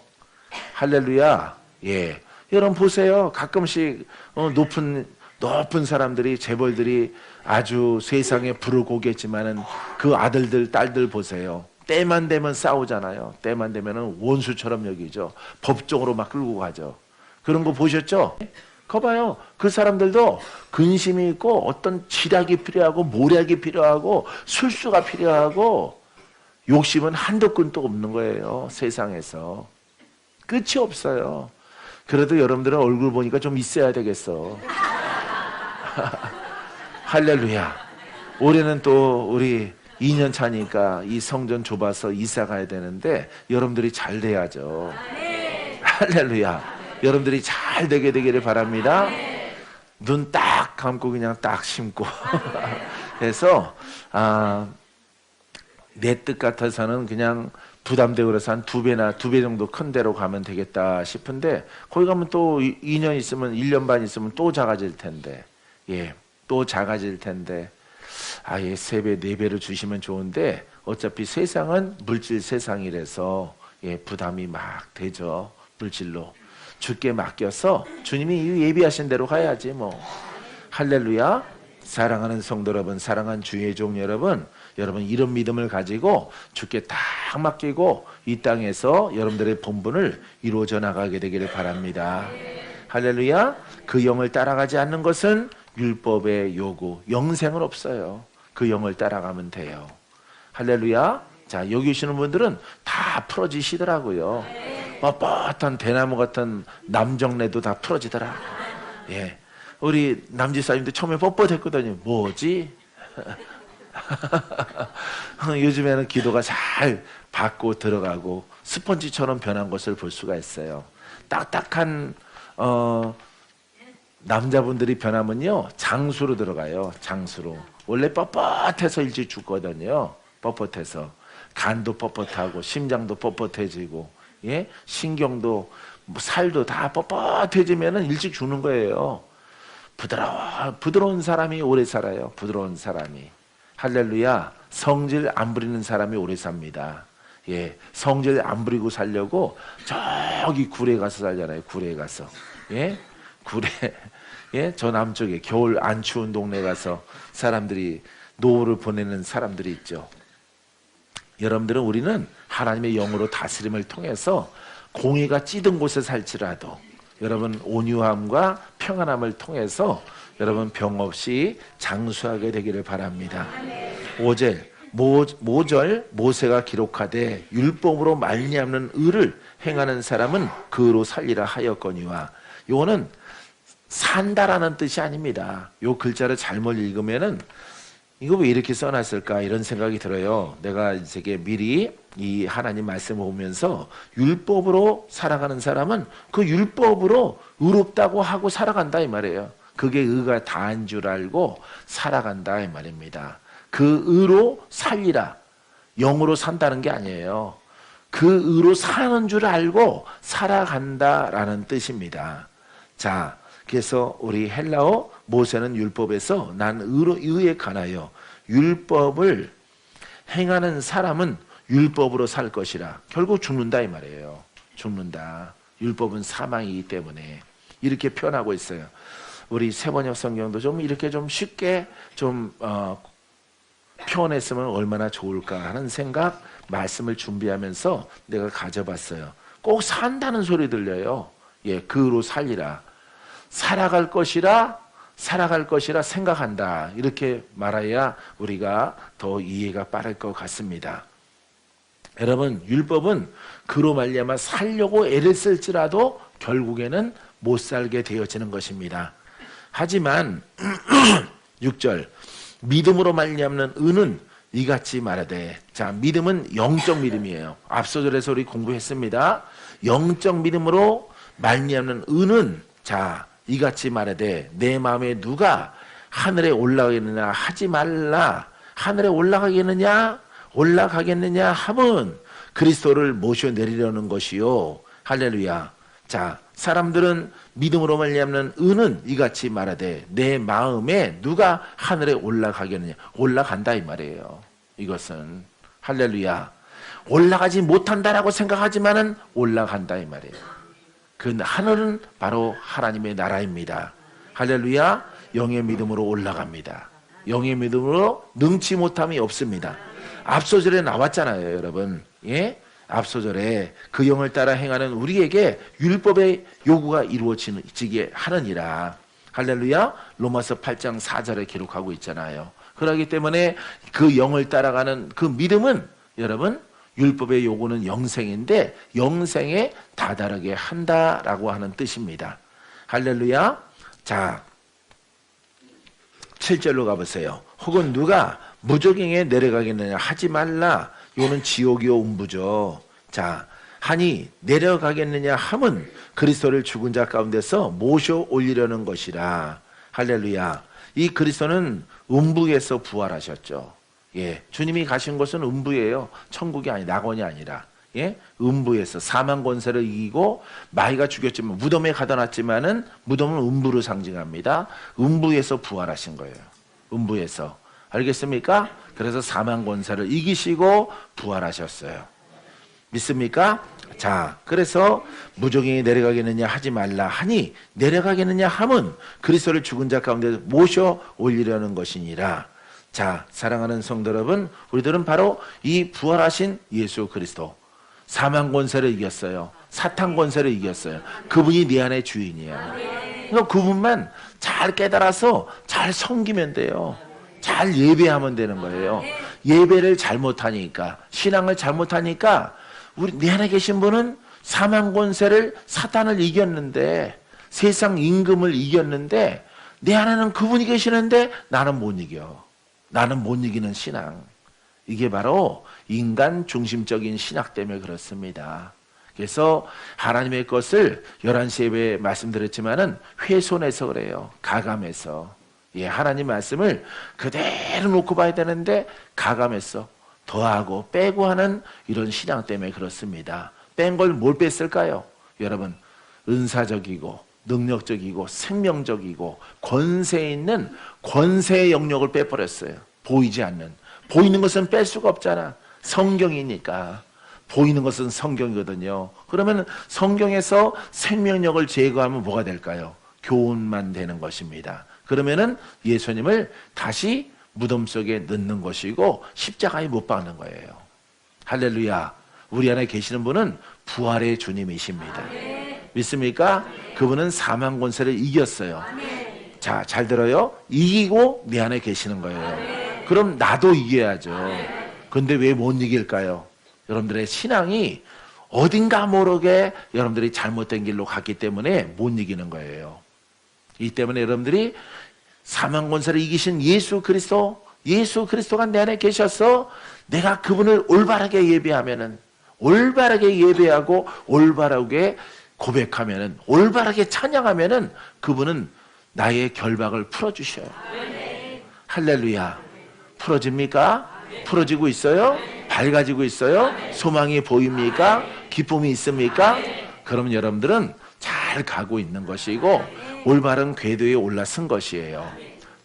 할렐루야. 예. 여러분 보세요. 가끔씩 높은 사람들이, 재벌들이 아주 세상에 부르고 오겠지만은 그 아들들, 딸들 보세요. 때만 되면 싸우잖아요. 때만 되면은 원수처럼 여기죠. 법정으로 막 끌고 가죠. 그런 거 보셨죠? 거 봐요. 그 사람들도 근심이 있고 어떤 지략이 필요하고 모략이 필요하고 술수가 필요하고 욕심은 한도 끝도 없는 거예요. 세상에서. 끝이 없어요. 그래도 여러분들은 얼굴 보니까 좀 있어야 되겠어. 할렐루야. 올해는 또 우리 2년 차니까 이 성전 좁아서 이사 가야 되는데 여러분들이 잘 돼야죠. 할렐루야. 여러분들이 잘 되게 되기를 바랍니다. 눈 딱 감고 그냥 딱 심고 그래서 내 뜻 같아서는 그냥 부담되고 그래서 한 2배 정도 큰 데로 가면 되겠다 싶은데 거기 가면 또 2년 있으면 1년 반 있으면 또 작아질 텐데 또 작아질 텐데 3배 4배를 주시면 좋은데 어차피 세상은 물질 세상이라서 부담이 막 되죠. 물질로 주께 맡겨서 주님이 예비하신 대로 가야지 뭐. 할렐루야. 사랑하는 성도 여러분, 사랑하는 주의 종 여러분, 이런 믿음을 가지고 주께 딱 맡기고 이 땅에서 여러분들의 본분을 이루어져 나가게 되기를 바랍니다. 할렐루야. 그 영을 따라가지 않는 것은 율법의 요구, 영생은 없어요. 그 영을 따라가면 돼요. 할렐루야. 자, 여기 계시는 분들은 다 풀어지시더라고요. 뻣뻣한 대나무 같은 남정네도 다 풀어지더라. 우리 남지사님도 처음에 뻣뻣했거든요. 뭐지? 요즘에는 기도가 잘 받고 들어가고 스펀지처럼 변한 것을 볼 수가 있어요. 딱딱한 남자분들이 변하면요 장수로 들어가요. 장수로. 원래 뻣뻣해서 일찍 죽거든요. 뻣뻣해서. 간도 뻣뻣하고 심장도 뻣뻣해지고 신경도 살도 다 뻣뻣해지면 일찍 죽는 거예요. 부드러운 사람이 오래 살아요. 부드러운 사람이. 할렐루야. 성질 안 부리는 사람이 오래 삽니다. 성질 안 부리고 살려고 저기 굴에 가서 살잖아요. 굴에 가서. 굴에 저 남쪽에 겨울 안 추운 동네 가서 사람들이 노후를 보내는 사람들이 있죠. 여러분들은 우리는 하나님의 영으로 다스림을 통해서 공의가 찌든 곳에 살지라도 여러분 온유함과 평안함을 통해서 여러분 병 없이 장수하게 되기를 바랍니다. 5절 모세가 기록하되 율법으로 말미암는 의를 행하는 사람은 그로 살리라 하였거니와 요거는 산다라는 뜻이 아닙니다. 요 글자를 잘못 읽으면은 이거 왜 이렇게 써놨을까 이런 생각이 들어요. 내가 이제 미리 이 하나님 말씀을 보면서 율법으로 살아가는 사람은 그 율법으로 의롭다고 하고 살아간다 이 말이에요. 그게 의가 다인 줄 알고 살아간다 이 말입니다. 그 의로 살리라. 영으로 산다는 게 아니에요. 그 의로 사는 줄 알고 살아간다라는 뜻입니다. 자, 그래서 우리 헬라어 모세는 율법에서 난 의에 관하여 율법을 행하는 사람은 율법으로 살 것이라. 결국 죽는다 이 말이에요. 죽는다. 율법은 사망이기 때문에 이렇게 표현하고 있어요. 우리 세번역 성경도 좀 이렇게 좀 쉽게 좀 표현했으면 얼마나 좋을까 하는 생각 말씀을 준비하면서 내가 가져봤어요. 꼭 산다는 소리 들려요. 예, 그로 살리라. 살아갈 것이라 생각한다. 이렇게 말해야 우리가 더 이해가 빠를 것 같습니다. 여러분, 율법은 그로 말미암아 살려고 애를 쓸지라도 결국에는 못 살게 되어지는 것입니다. 하지만 6절 믿음으로 말미암는 의는 이같이 말하되. 자, 믿음은 영적 믿음이에요. 앞서 절에서 우리 공부했습니다. 영적 믿음으로 말미암는 의는 자 이같이 말하되 내 마음에 누가 하늘에 올라가겠느냐 하지 말라. 하늘에 올라가겠느냐 함은 그리스도를 모셔 내리려는 것이요. 할렐루야. 자, 사람들은 믿음으로 말미암는 의는 이같이 말하되 내 마음에 누가 하늘에 올라가겠느냐. 올라간다 이 말이에요. 이것은 할렐루야. 올라가지 못한다라고 생각하지만은 올라간다 이 말이에요. 그 하늘은 바로 하나님의 나라입니다. 할렐루야. 영의 믿음으로 올라갑니다. 영의 믿음으로 능치 못함이 없습니다. 앞소절에 나왔잖아요, 여러분. 예? 앞소절에 그 영을 따라 행하는 우리에게 율법의 요구가 이루어지게 하느니라. 할렐루야. 로마서 8장 4절에 기록하고 있잖아요. 그렇기 때문에 그 영을 따라가는 그 믿음은 여러분 율법의 요구는 영생인데 영생에 다다르게 한다라고 하는 뜻입니다. 할렐루야. 자, 7절로 가보세요. 혹은 누가 무적행에 내려가겠느냐 하지 말라. 이거는 지옥이요 음부죠. 자, 하니 내려가겠느냐 함은 그리스도를 죽은 자 가운데서 모셔 올리려는 것이라. 할렐루야. 이 그리스도는 음부에서 부활하셨죠. 예, 주님이 가신 곳은 음부예요. 천국이 아니 낙원이 아니라. 예, 음부에서 사망 권세를 이기고 마귀가 죽였지만 무덤에 가둬놨지만은 무덤은 음부로 상징합니다. 음부에서 부활하신 거예요. 음부에서. 알겠습니까? 그래서 사망 권세를 이기시고 부활하셨어요. 믿습니까? 자, 그래서 무적행에 내려가겠느냐 하지 말라 하니 내려가겠느냐 함은 그리스도를 죽은 자 가운데 모셔 올리려는 것이니라. 자, 사랑하는 성도 여러분, 우리들은 바로 이 부활하신 예수 그리스도 사망 권세를 이겼어요. 사탄 권세를 이겼어요. 그분이 네 안의 주인이야. 그러니까 그분만 잘 깨달아서 잘 섬기면 돼요. 잘 예배하면 되는 거예요. 예배를 잘못하니까, 신앙을 잘못하니까 우리 내 안에 계신 분은 사망 권세를 사탄을 이겼는데 세상 임금을 이겼는데 내 안에는 그분이 계시는데 나는 못 이겨. 나는 못 이기는 신앙. 이게 바로 인간 중심적인 신학 때문에 그렇습니다. 그래서 하나님의 것을 11시 예배에 말씀드렸지만은 훼손해서 그래요. 가감해서. 예, 하나님 말씀을 그대로 놓고 봐야 되는데 가감해서 더하고 빼고 하는 이런 신앙 때문에 그렇습니다. 뺀 걸 뭘 뺐을까요? 여러분, 은사적이고 능력적이고 생명적이고 권세 있는 권세의 영역을 빼버렸어요. 보이지 않는. 보이는 것은 뺄 수가 없잖아. 성경이니까. 보이는 것은 성경이거든요. 그러면 성경에서 생명력을 제거하면 뭐가 될까요? 교훈만 되는 것입니다. 그러면은 예수님을 다시 무덤 속에 넣는 것이고 십자가에 못 박는 거예요. 할렐루야. 우리 안에 계시는 분은 부활의 주님이십니다. 믿습니까? 그분은 사망 권세를 이겼어요. 자, 잘 들어요. 이기고 내 안에 계시는 거예요. 그럼 나도 이겨야죠. 근데 왜 못 이길까요? 여러분들의 신앙이 어딘가 모르게 여러분들이 잘못된 길로 갔기 때문에 못 이기는 거예요. 이 때문에 여러분들이 사망 권세를 이기신 예수 그리스도 예수 그리스도가 내 안에 계셔서 내가 그분을 올바르게 예배하면은, 올바르게 예배하고 올바르게 고백하면은, 올바르게 찬양하면은 그분은 나의 결박을 풀어주셔요. 할렐루야. 풀어집니까? 풀어지고 있어요? 밝아지고 있어요? 소망이 보입니까? 기쁨이 있습니까? 그럼 여러분들은 잘 가고 있는 것이고 올바른 궤도에 올라선 것이에요.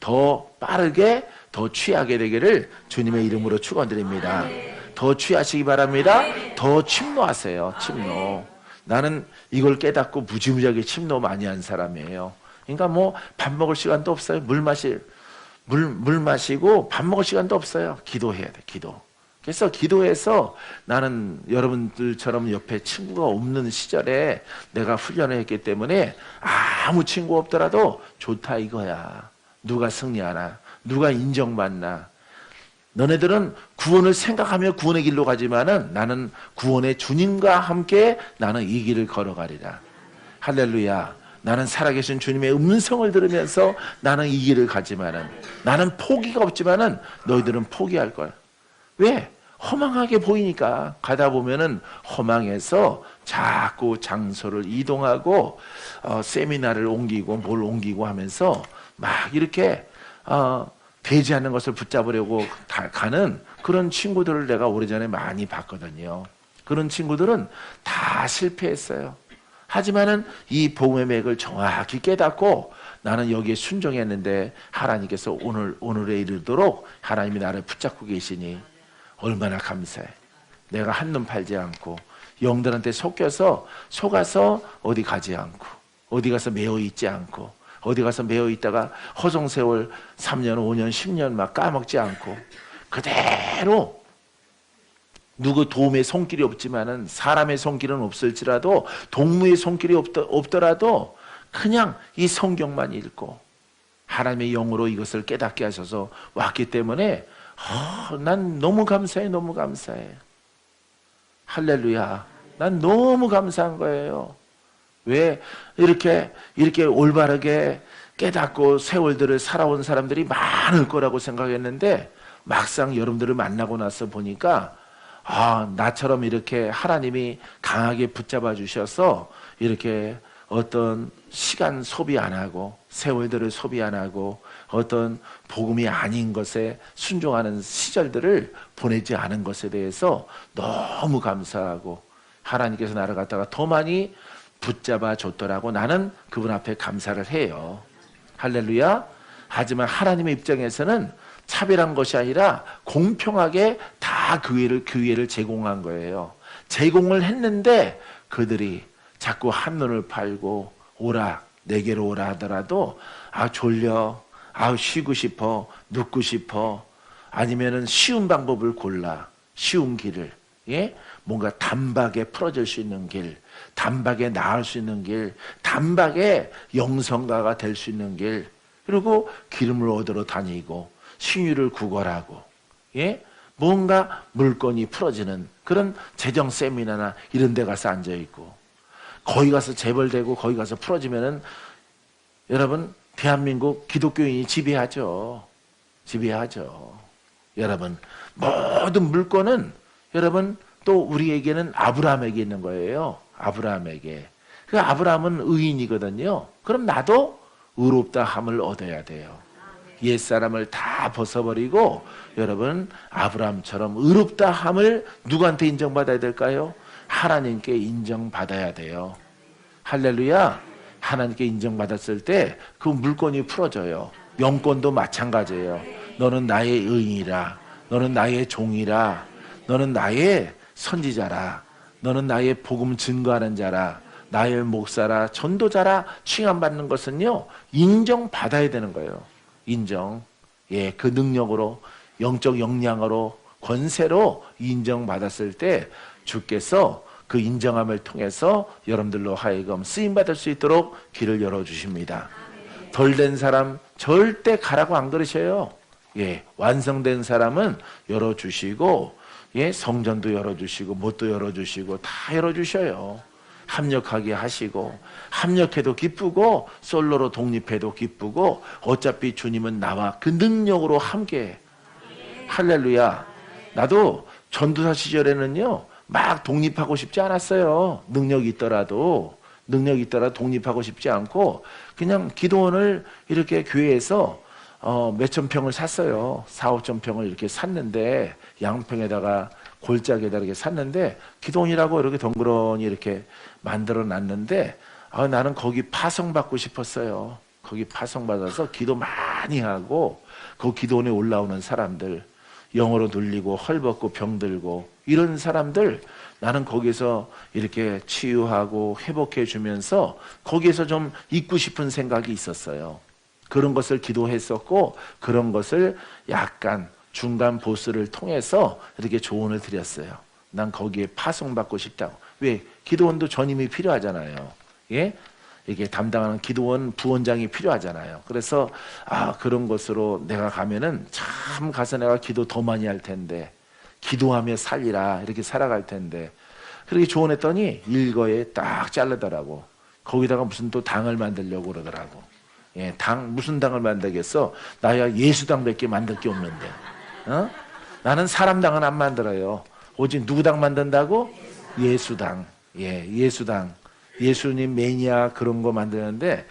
더 빠르게 더 취하게 되기를 주님의 이름으로 축원드립니다. 더 취하시기 바랍니다. 더 침노하세요. 침노. 나는 이걸 깨닫고 무지무지하게 침노 많이 한 사람이에요. 그러니까 뭐 밥 먹을 시간도 없어요. 물 마시고 밥 먹을 시간도 없어요. 기도해야 돼. 기도. 그래서 기도해서 나는 여러분들처럼 옆에 친구가 없는 시절에 내가 훈련을 했기 때문에 아무 친구 없더라도 좋다 이거야. 누가 승리하나? 누가 인정받나? 너네들은 구원을 생각하며 구원의 길로 가지만은 나는 구원의 주님과 함께 나는 이 길을 걸어가리라. 할렐루야. 나는 살아계신 주님의 음성을 들으면서 나는 이 길을 가지만은 나는 포기가 없지만은 너희들은 포기할 거야. 왜? 허망하게 보이니까. 가다 보면은 허망해서 자꾸 장소를 이동하고 세미나를 옮기고 뭘 옮기고 하면서 막 이렇게 되지 않는 것을 붙잡으려고 가는 그런 친구들을 내가 오래전에 많이 봤거든요. 그런 친구들은 다 실패했어요. 하지만은 이 복음의 맥을 정확히 깨닫고 나는 여기에 순종했는데 하나님께서 오늘에 이르도록 하나님이 나를 붙잡고 계시니 얼마나 감사해. 내가 한눈 팔지 않고 영들한테 속아서 어디 가지 않고 어디 가서 매여 있지 않고 어디 가서 매여 있다가 허송세월 3년 5년 10년 막 까먹지 않고 그대로 누구 도움의 손길이 없지만은 사람의 손길은 없을지라도 동무의 손길이 없더라도 그냥 이 성경만 읽고 하나님의 영으로 이것을 깨닫게 하셔서 왔기 때문에 난 너무 감사해. 너무 감사해. 할렐루야. 난 너무 감사한 거예요. 왜 이렇게 올바르게 깨닫고 세월들을 살아온 사람들이 많을 거라고 생각했는데 막상 여러분들을 만나고 나서 보니까 나처럼 이렇게 하나님이 강하게 붙잡아 주셔서 이렇게 어떤 시간 소비 안 하고 세월들을 소비 안 하고 어떤 복음이 아닌 것에 순종하는 시절들을 보내지 않은 것에 대해서 너무 감사하고 하나님께서 나를 갖다가 더 많이 붙잡아 줬더라고 나는 그분 앞에 감사를 해요. 할렐루야. 하지만 하나님의 입장에서는 차별한 것이 아니라 공평하게 다 그 기회를 제공한 거예요. 제공을 했는데 그들이 자꾸 한눈을 팔고 오라 내게로 오라 하더라도 졸려 쉬고 싶어 눕고 싶어 아니면은 쉬운 방법을 골라 쉬운 길을 뭔가 단박에 풀어질 수 있는 길 단박에 나을 수 있는 길 단박에 영성가가 될 수 있는 길 그리고 기름을 얻으러 다니고 신유를 구걸하고 뭔가 물건이 풀어지는 그런 재정 세미나나 이런 데 가서 앉아있고 거기 가서 재벌되고 거기 가서 풀어지면은 여러분 대한민국 기독교인이 지배하죠. 여러분 모든 물건은 여러분 또 우리에게는 아브라함에게 있는 거예요. 아브라함에게. 그 아브라함은 의인이거든요. 그럼 나도 의롭다 함을 얻어야 돼요. 옛사람을 다 벗어버리고 여러분 아브라함처럼 의롭다 함을 누구한테 인정받아야 될까요? 하나님께 인정받아야 돼요. 할렐루야. 하나님께 인정받았을 때 그 물건이 풀어져요. 영권도 마찬가지예요. 너는 나의 의인이라. 너는 나의 종이라. 너는 나의 선지자라. 너는 나의 복음 증거하는 자라. 나의 목사라. 전도자라. 칭함받는 것은요. 인정받아야 되는 거예요. 인정. 그 능력으로 영적 역량으로 권세로 인정받았을 때 주께서 그 인정함을 통해서 여러분들로 하여금 쓰임받을 수 있도록 길을 열어주십니다. 덜 된 사람 절대 가라고 안 그러셔요. 완성된 사람은 열어주시고 성전도 열어주시고 못도 열어주시고 다 열어주셔요. 합력하게 하시고 합력해도 기쁘고 솔로로 독립해도 기쁘고 어차피 주님은 나와 그 능력으로 함께 할렐루야. 나도 전도사 시절에는요, 막 독립하고 싶지 않았어요. 능력이 있더라도 독립하고 싶지 않고, 그냥 기도원을 이렇게 교회에서 몇천 평을 샀어요. 4, 5천 평을 이렇게 샀는데, 양평에다가 골짜기에다 이렇게 샀는데, 기도원이라고 이렇게 덩그러니 이렇게 만들어 놨는데, 나는 거기 파송받고 싶었어요. 거기 파송받아서 기도 많이 하고, 그 기도원에 올라오는 사람들, 영어로 눌리고 헐벗고 병들고 이런 사람들, 나는 거기서 이렇게 치유하고 회복해 주면서 거기에서 좀 있고 싶은 생각이 있었어요. 그런 것을 기도했었고, 그런 것을 약간 중간 보스를 통해서 이렇게 조언을 드렸어요. 난 거기에 파송받고 싶다고. 왜? 기도원도 전임이 필요하잖아요. 예? 이게 담당하는 기도원 부원장이 필요하잖아요. 그래서 그런 것으로 내가 가면은 참 가서 내가 기도 더 많이 할 텐데, 기도하며 살리라 이렇게 살아갈 텐데, 그렇게 조언했더니 일거에 딱 자르더라고. 거기다가 무슨 또 당을 만들려고 그러더라고. 예, 무슨 당을 만들겠어? 나야 예수당밖에 만들 게 없는데. 나는 사람당은 안 만들어요. 오직 누구 당 만든다고? 예수당. 예, 예수당. 예수님 매니아 그런 거 만드는데,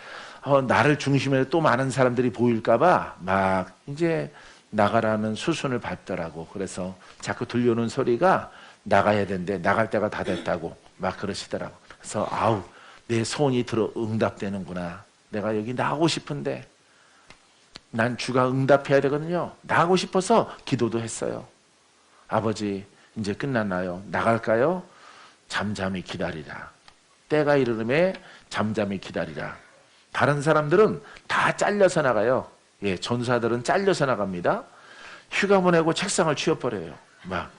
나를 중심으로 또 많은 사람들이 보일까봐 막 이제 나가라는 수순을 밟더라고. 그래서 자꾸 들려오는 소리가 나가야 된대. 나갈 때가 다 됐다고 막 그러시더라고. 그래서 내 소원이 응답되는구나. 내가 여기 나가고 싶은데, 난 주가 응답해야 되거든요. 나가고 싶어서 기도도 했어요. 아버지, 이제 끝났나요? 나갈까요? 잠잠히 기다리라. 때가 이르름에 잠잠히 기다리라. 다른 사람들은 다 잘려서 나가요. 예, 전사들은 잘려서 나갑니다. 휴가 보내고 책상을 치워버려요. 막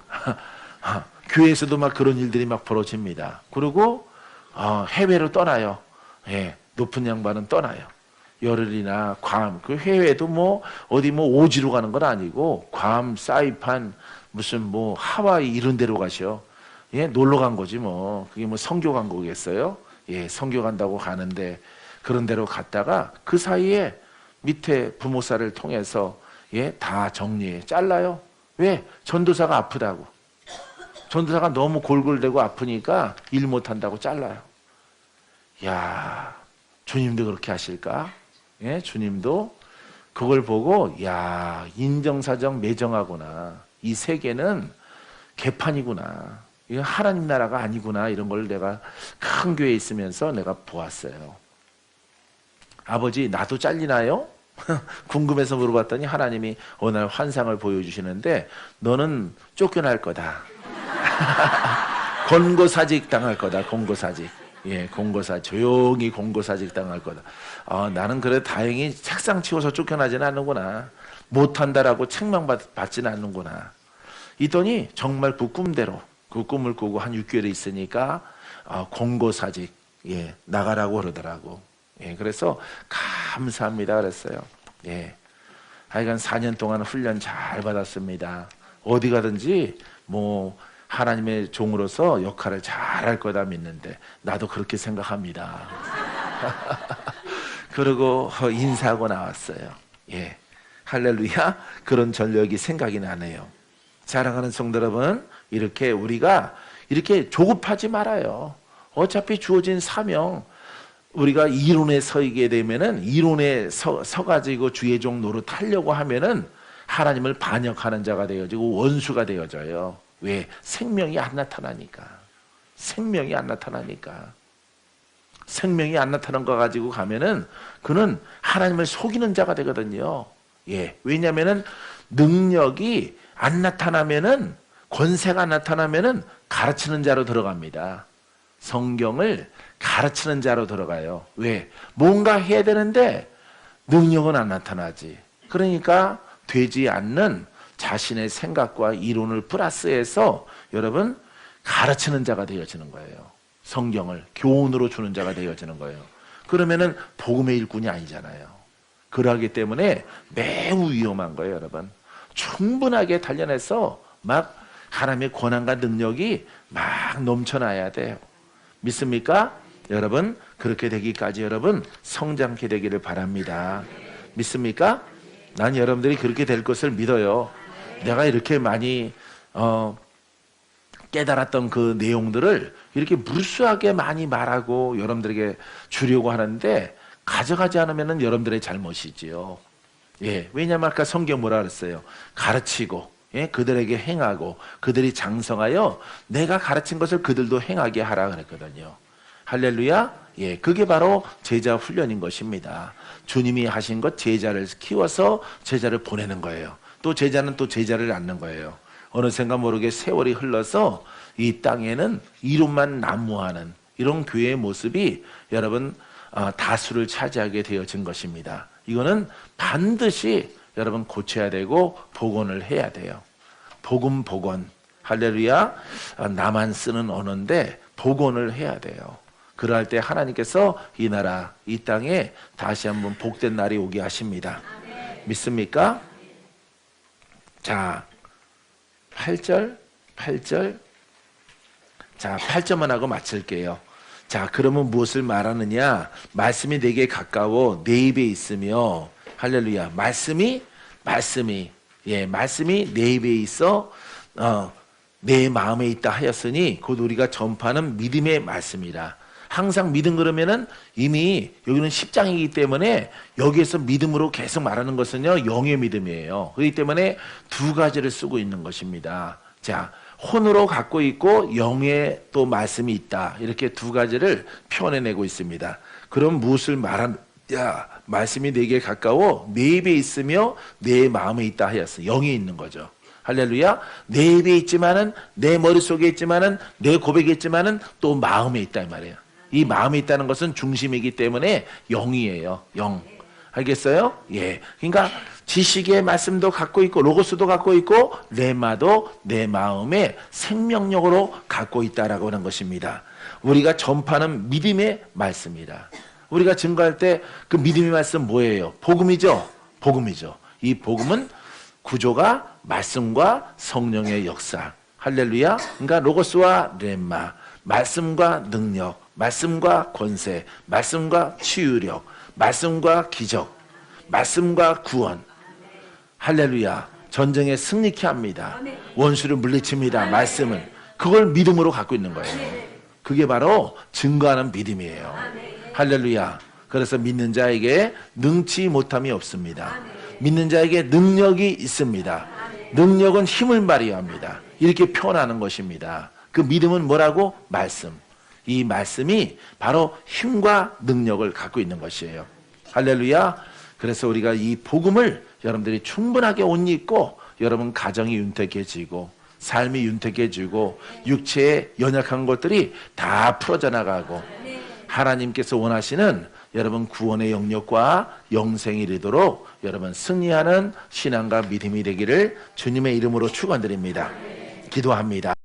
교회에서도 막 그런 일들이 막 벌어집니다. 그리고 해외로 떠나요. 예, 높은 양반은 떠나요. 열흘이나 괌, 그 해외도 뭐 어디 뭐 오지로 가는 건 아니고 괌, 사이판, 무슨 뭐 하와이 이런 데로 가셔. 예, 놀러 간 거지 뭐. 그게 뭐 선교 간 거겠어요? 예, 선교 간다고 가는데 그런 데로 갔다가 그 사이에 밑에 부모사를 통해서 다 정리해. 잘라요. 왜? 전도사가 아프다고. 전도사가 너무 골골대고 아프니까 일 못한다고 잘라요. 야, 주님도 그렇게 하실까? 예, 주님도 그걸 보고, 야, 인정사정 매정하구나. 이 세계는 개판이구나. 이건 하나님 나라가 아니구나. 이런 걸 내가 큰 교회에 있으면서 내가 보았어요. 아버지, 나도 잘리나요? 궁금해서 물어봤더니 하나님이 어느 날 환상을 보여주시는데, 너는 쫓겨날 거다. 권고사직 당할 거다. 권고사직. 예, 조용히 권고사직 당할 거다. 나는 그래 다행히 책상 치워서 쫓겨나지는 않는구나. 못한다라고 책망받지는 않는구나. 이더니 정말 그 꿈대로 그 꿈을 꾸고 한 6개월이 있으니까 권고사직 나가라고 그러더라고. 예, 그래서 감사합니다 그랬어요. 예, 하여간 4년 동안 훈련 잘 받았습니다. 어디 가든지 뭐 하나님의 종으로서 역할을 잘할 거다 믿는데 나도 그렇게 생각합니다. 그리고 인사하고 나왔어요. 예, 할렐루야. 그런 전력이 생각이 나네요. 사랑하는 성도 여러분, 이렇게 우리가 이렇게 조급하지 말아요. 어차피 주어진 사명, 우리가 이론에 서게 되면은 이론에 서가지고 주의 종 노릇하려고 하면은 하나님을 반역하는 자가 되어지고 원수가 되어져요. 왜? 생명이 안 나타나니까. 생명이 안 나타나니까. 생명이 안 나타난 거 가지고 가면은 그는 하나님을 속이는 자가 되거든요. 예. 왜냐면은 능력이 안 나타나면은, 권세가 나타나면은 가르치는 자로 들어갑니다. 성경을 가르치는 자로 들어가요. 왜? 뭔가 해야 되는데 능력은 안 나타나지. 그러니까 되지 않는 자신의 생각과 이론을 플러스해서 여러분 가르치는 자가 되어지는 거예요. 성경을 교훈으로 주는 자가 되어지는 거예요. 그러면은 복음의 일꾼이 아니잖아요. 그러하기 때문에 매우 위험한 거예요, 여러분. 충분하게 단련해서 막 하나님의 권한과 능력이 막 넘쳐나야 돼요. 믿습니까? 여러분, 그렇게 되기까지 여러분 성장케 되기를 바랍니다. 믿습니까? 난 여러분들이 그렇게 될 것을 믿어요. 내가 이렇게 많이 깨달았던 그 내용들을 이렇게 무수하게 많이 말하고 여러분들에게 주려고 하는데 가져가지 않으면 여러분들의 잘못이지요. 예, 왜냐하면 아까 성경 뭐라 그랬어요? 가르치고, 예, 그들에게 행하고, 그들이 장성하여 내가 가르친 것을 그들도 행하게 하라 그랬거든요. 할렐루야. 예, 그게 바로 제자 훈련인 것입니다. 주님이 하신 것, 제자를 키워서 제자를 보내는 거예요. 또 제자는 또 제자를 낳는 거예요. 어느샌가 모르게 세월이 흘러서 이 땅에는 이름만 난무하는 이런 교회의 모습이 여러분 다수를 차지하게 되어진 것입니다. 이거는 반드시 여러분 고쳐야 되고 복원을 해야 돼요. 복원. 할렐루야. 나만 쓰는 언어인데 복원을 해야 돼요. 그럴 때 하나님께서 이 나라, 이 땅에 다시 한번 복된 날이 오게 하십니다. 믿습니까? 자, 8절. 자, 8절만 하고 마칠게요. 자, 그러면 무엇을 말하느냐? 말씀이 내게 가까워 내 입에 있으며, 할렐루야. 말씀이 내 입에 있어, 내 마음에 있다 하였으니 곧 우리가 전파하는 믿음의 말씀이라. 항상 믿음 그러면은 이미 여기는 10장이기 때문에 여기에서 믿음으로 계속 말하는 것은요, 영의 믿음이에요. 그렇기 때문에 두 가지를 쓰고 있는 것입니다. 자, 혼으로 갖고 있고 영의 또 말씀이 있다. 이렇게 두 가지를 표현해내고 있습니다. 그럼 무엇을 말하느냐? 말씀이 내게 가까워 내 입에 있으며 내 마음에 있다 하였어. 영이 있는 거죠. 할렐루야. 내 입에 있지만은, 내 머릿속에 있지만은, 내 고백에 있지만은 또 마음에 있다 이 말이에요. 이 마음에 있다는 것은 중심이기 때문에 영이에요. 영. 알겠어요? 예. 그러니까 지식의 말씀도 갖고 있고 로고스도 갖고 있고 레마도 내 마음에 생명력으로 갖고 있다라고 하는 것입니다. 우리가 전파하는 믿음의 말씀이다. 우리가 증거할 때 그 믿음의 말씀 뭐예요? 복음이죠. 이 복음은 구조가 말씀과 성령의 역사. 할렐루야. 그러니까 로고스와 레마, 말씀과 능력, 말씀과 권세, 말씀과 치유력, 말씀과 기적, 말씀과 구원. 할렐루야. 전쟁에 승리케 합니다. 원수를 물리칩니다. 말씀은. 그걸 믿음으로 갖고 있는 거예요. 그게 바로 증거하는 믿음이에요. 할렐루야. 그래서 믿는 자에게 능치 못함이 없습니다. 믿는 자에게 능력이 있습니다. 능력은 힘을 발휘합니다. 이렇게 표현하는 것입니다. 그 믿음은 뭐라고? 말씀. 이 말씀이 바로 힘과 능력을 갖고 있는 것이에요. 할렐루야. 그래서 우리가 이 복음을 여러분들이 충분하게 옷 입고 여러분 가정이 윤택해지고 삶이 윤택해지고 육체의 연약한 것들이 다 풀어져 나가고 하나님께서 원하시는 여러분 구원의 영역과 영생이 이르도록 여러분 승리하는 신앙과 믿음이 되기를 주님의 이름으로 축원드립니다. 기도합니다.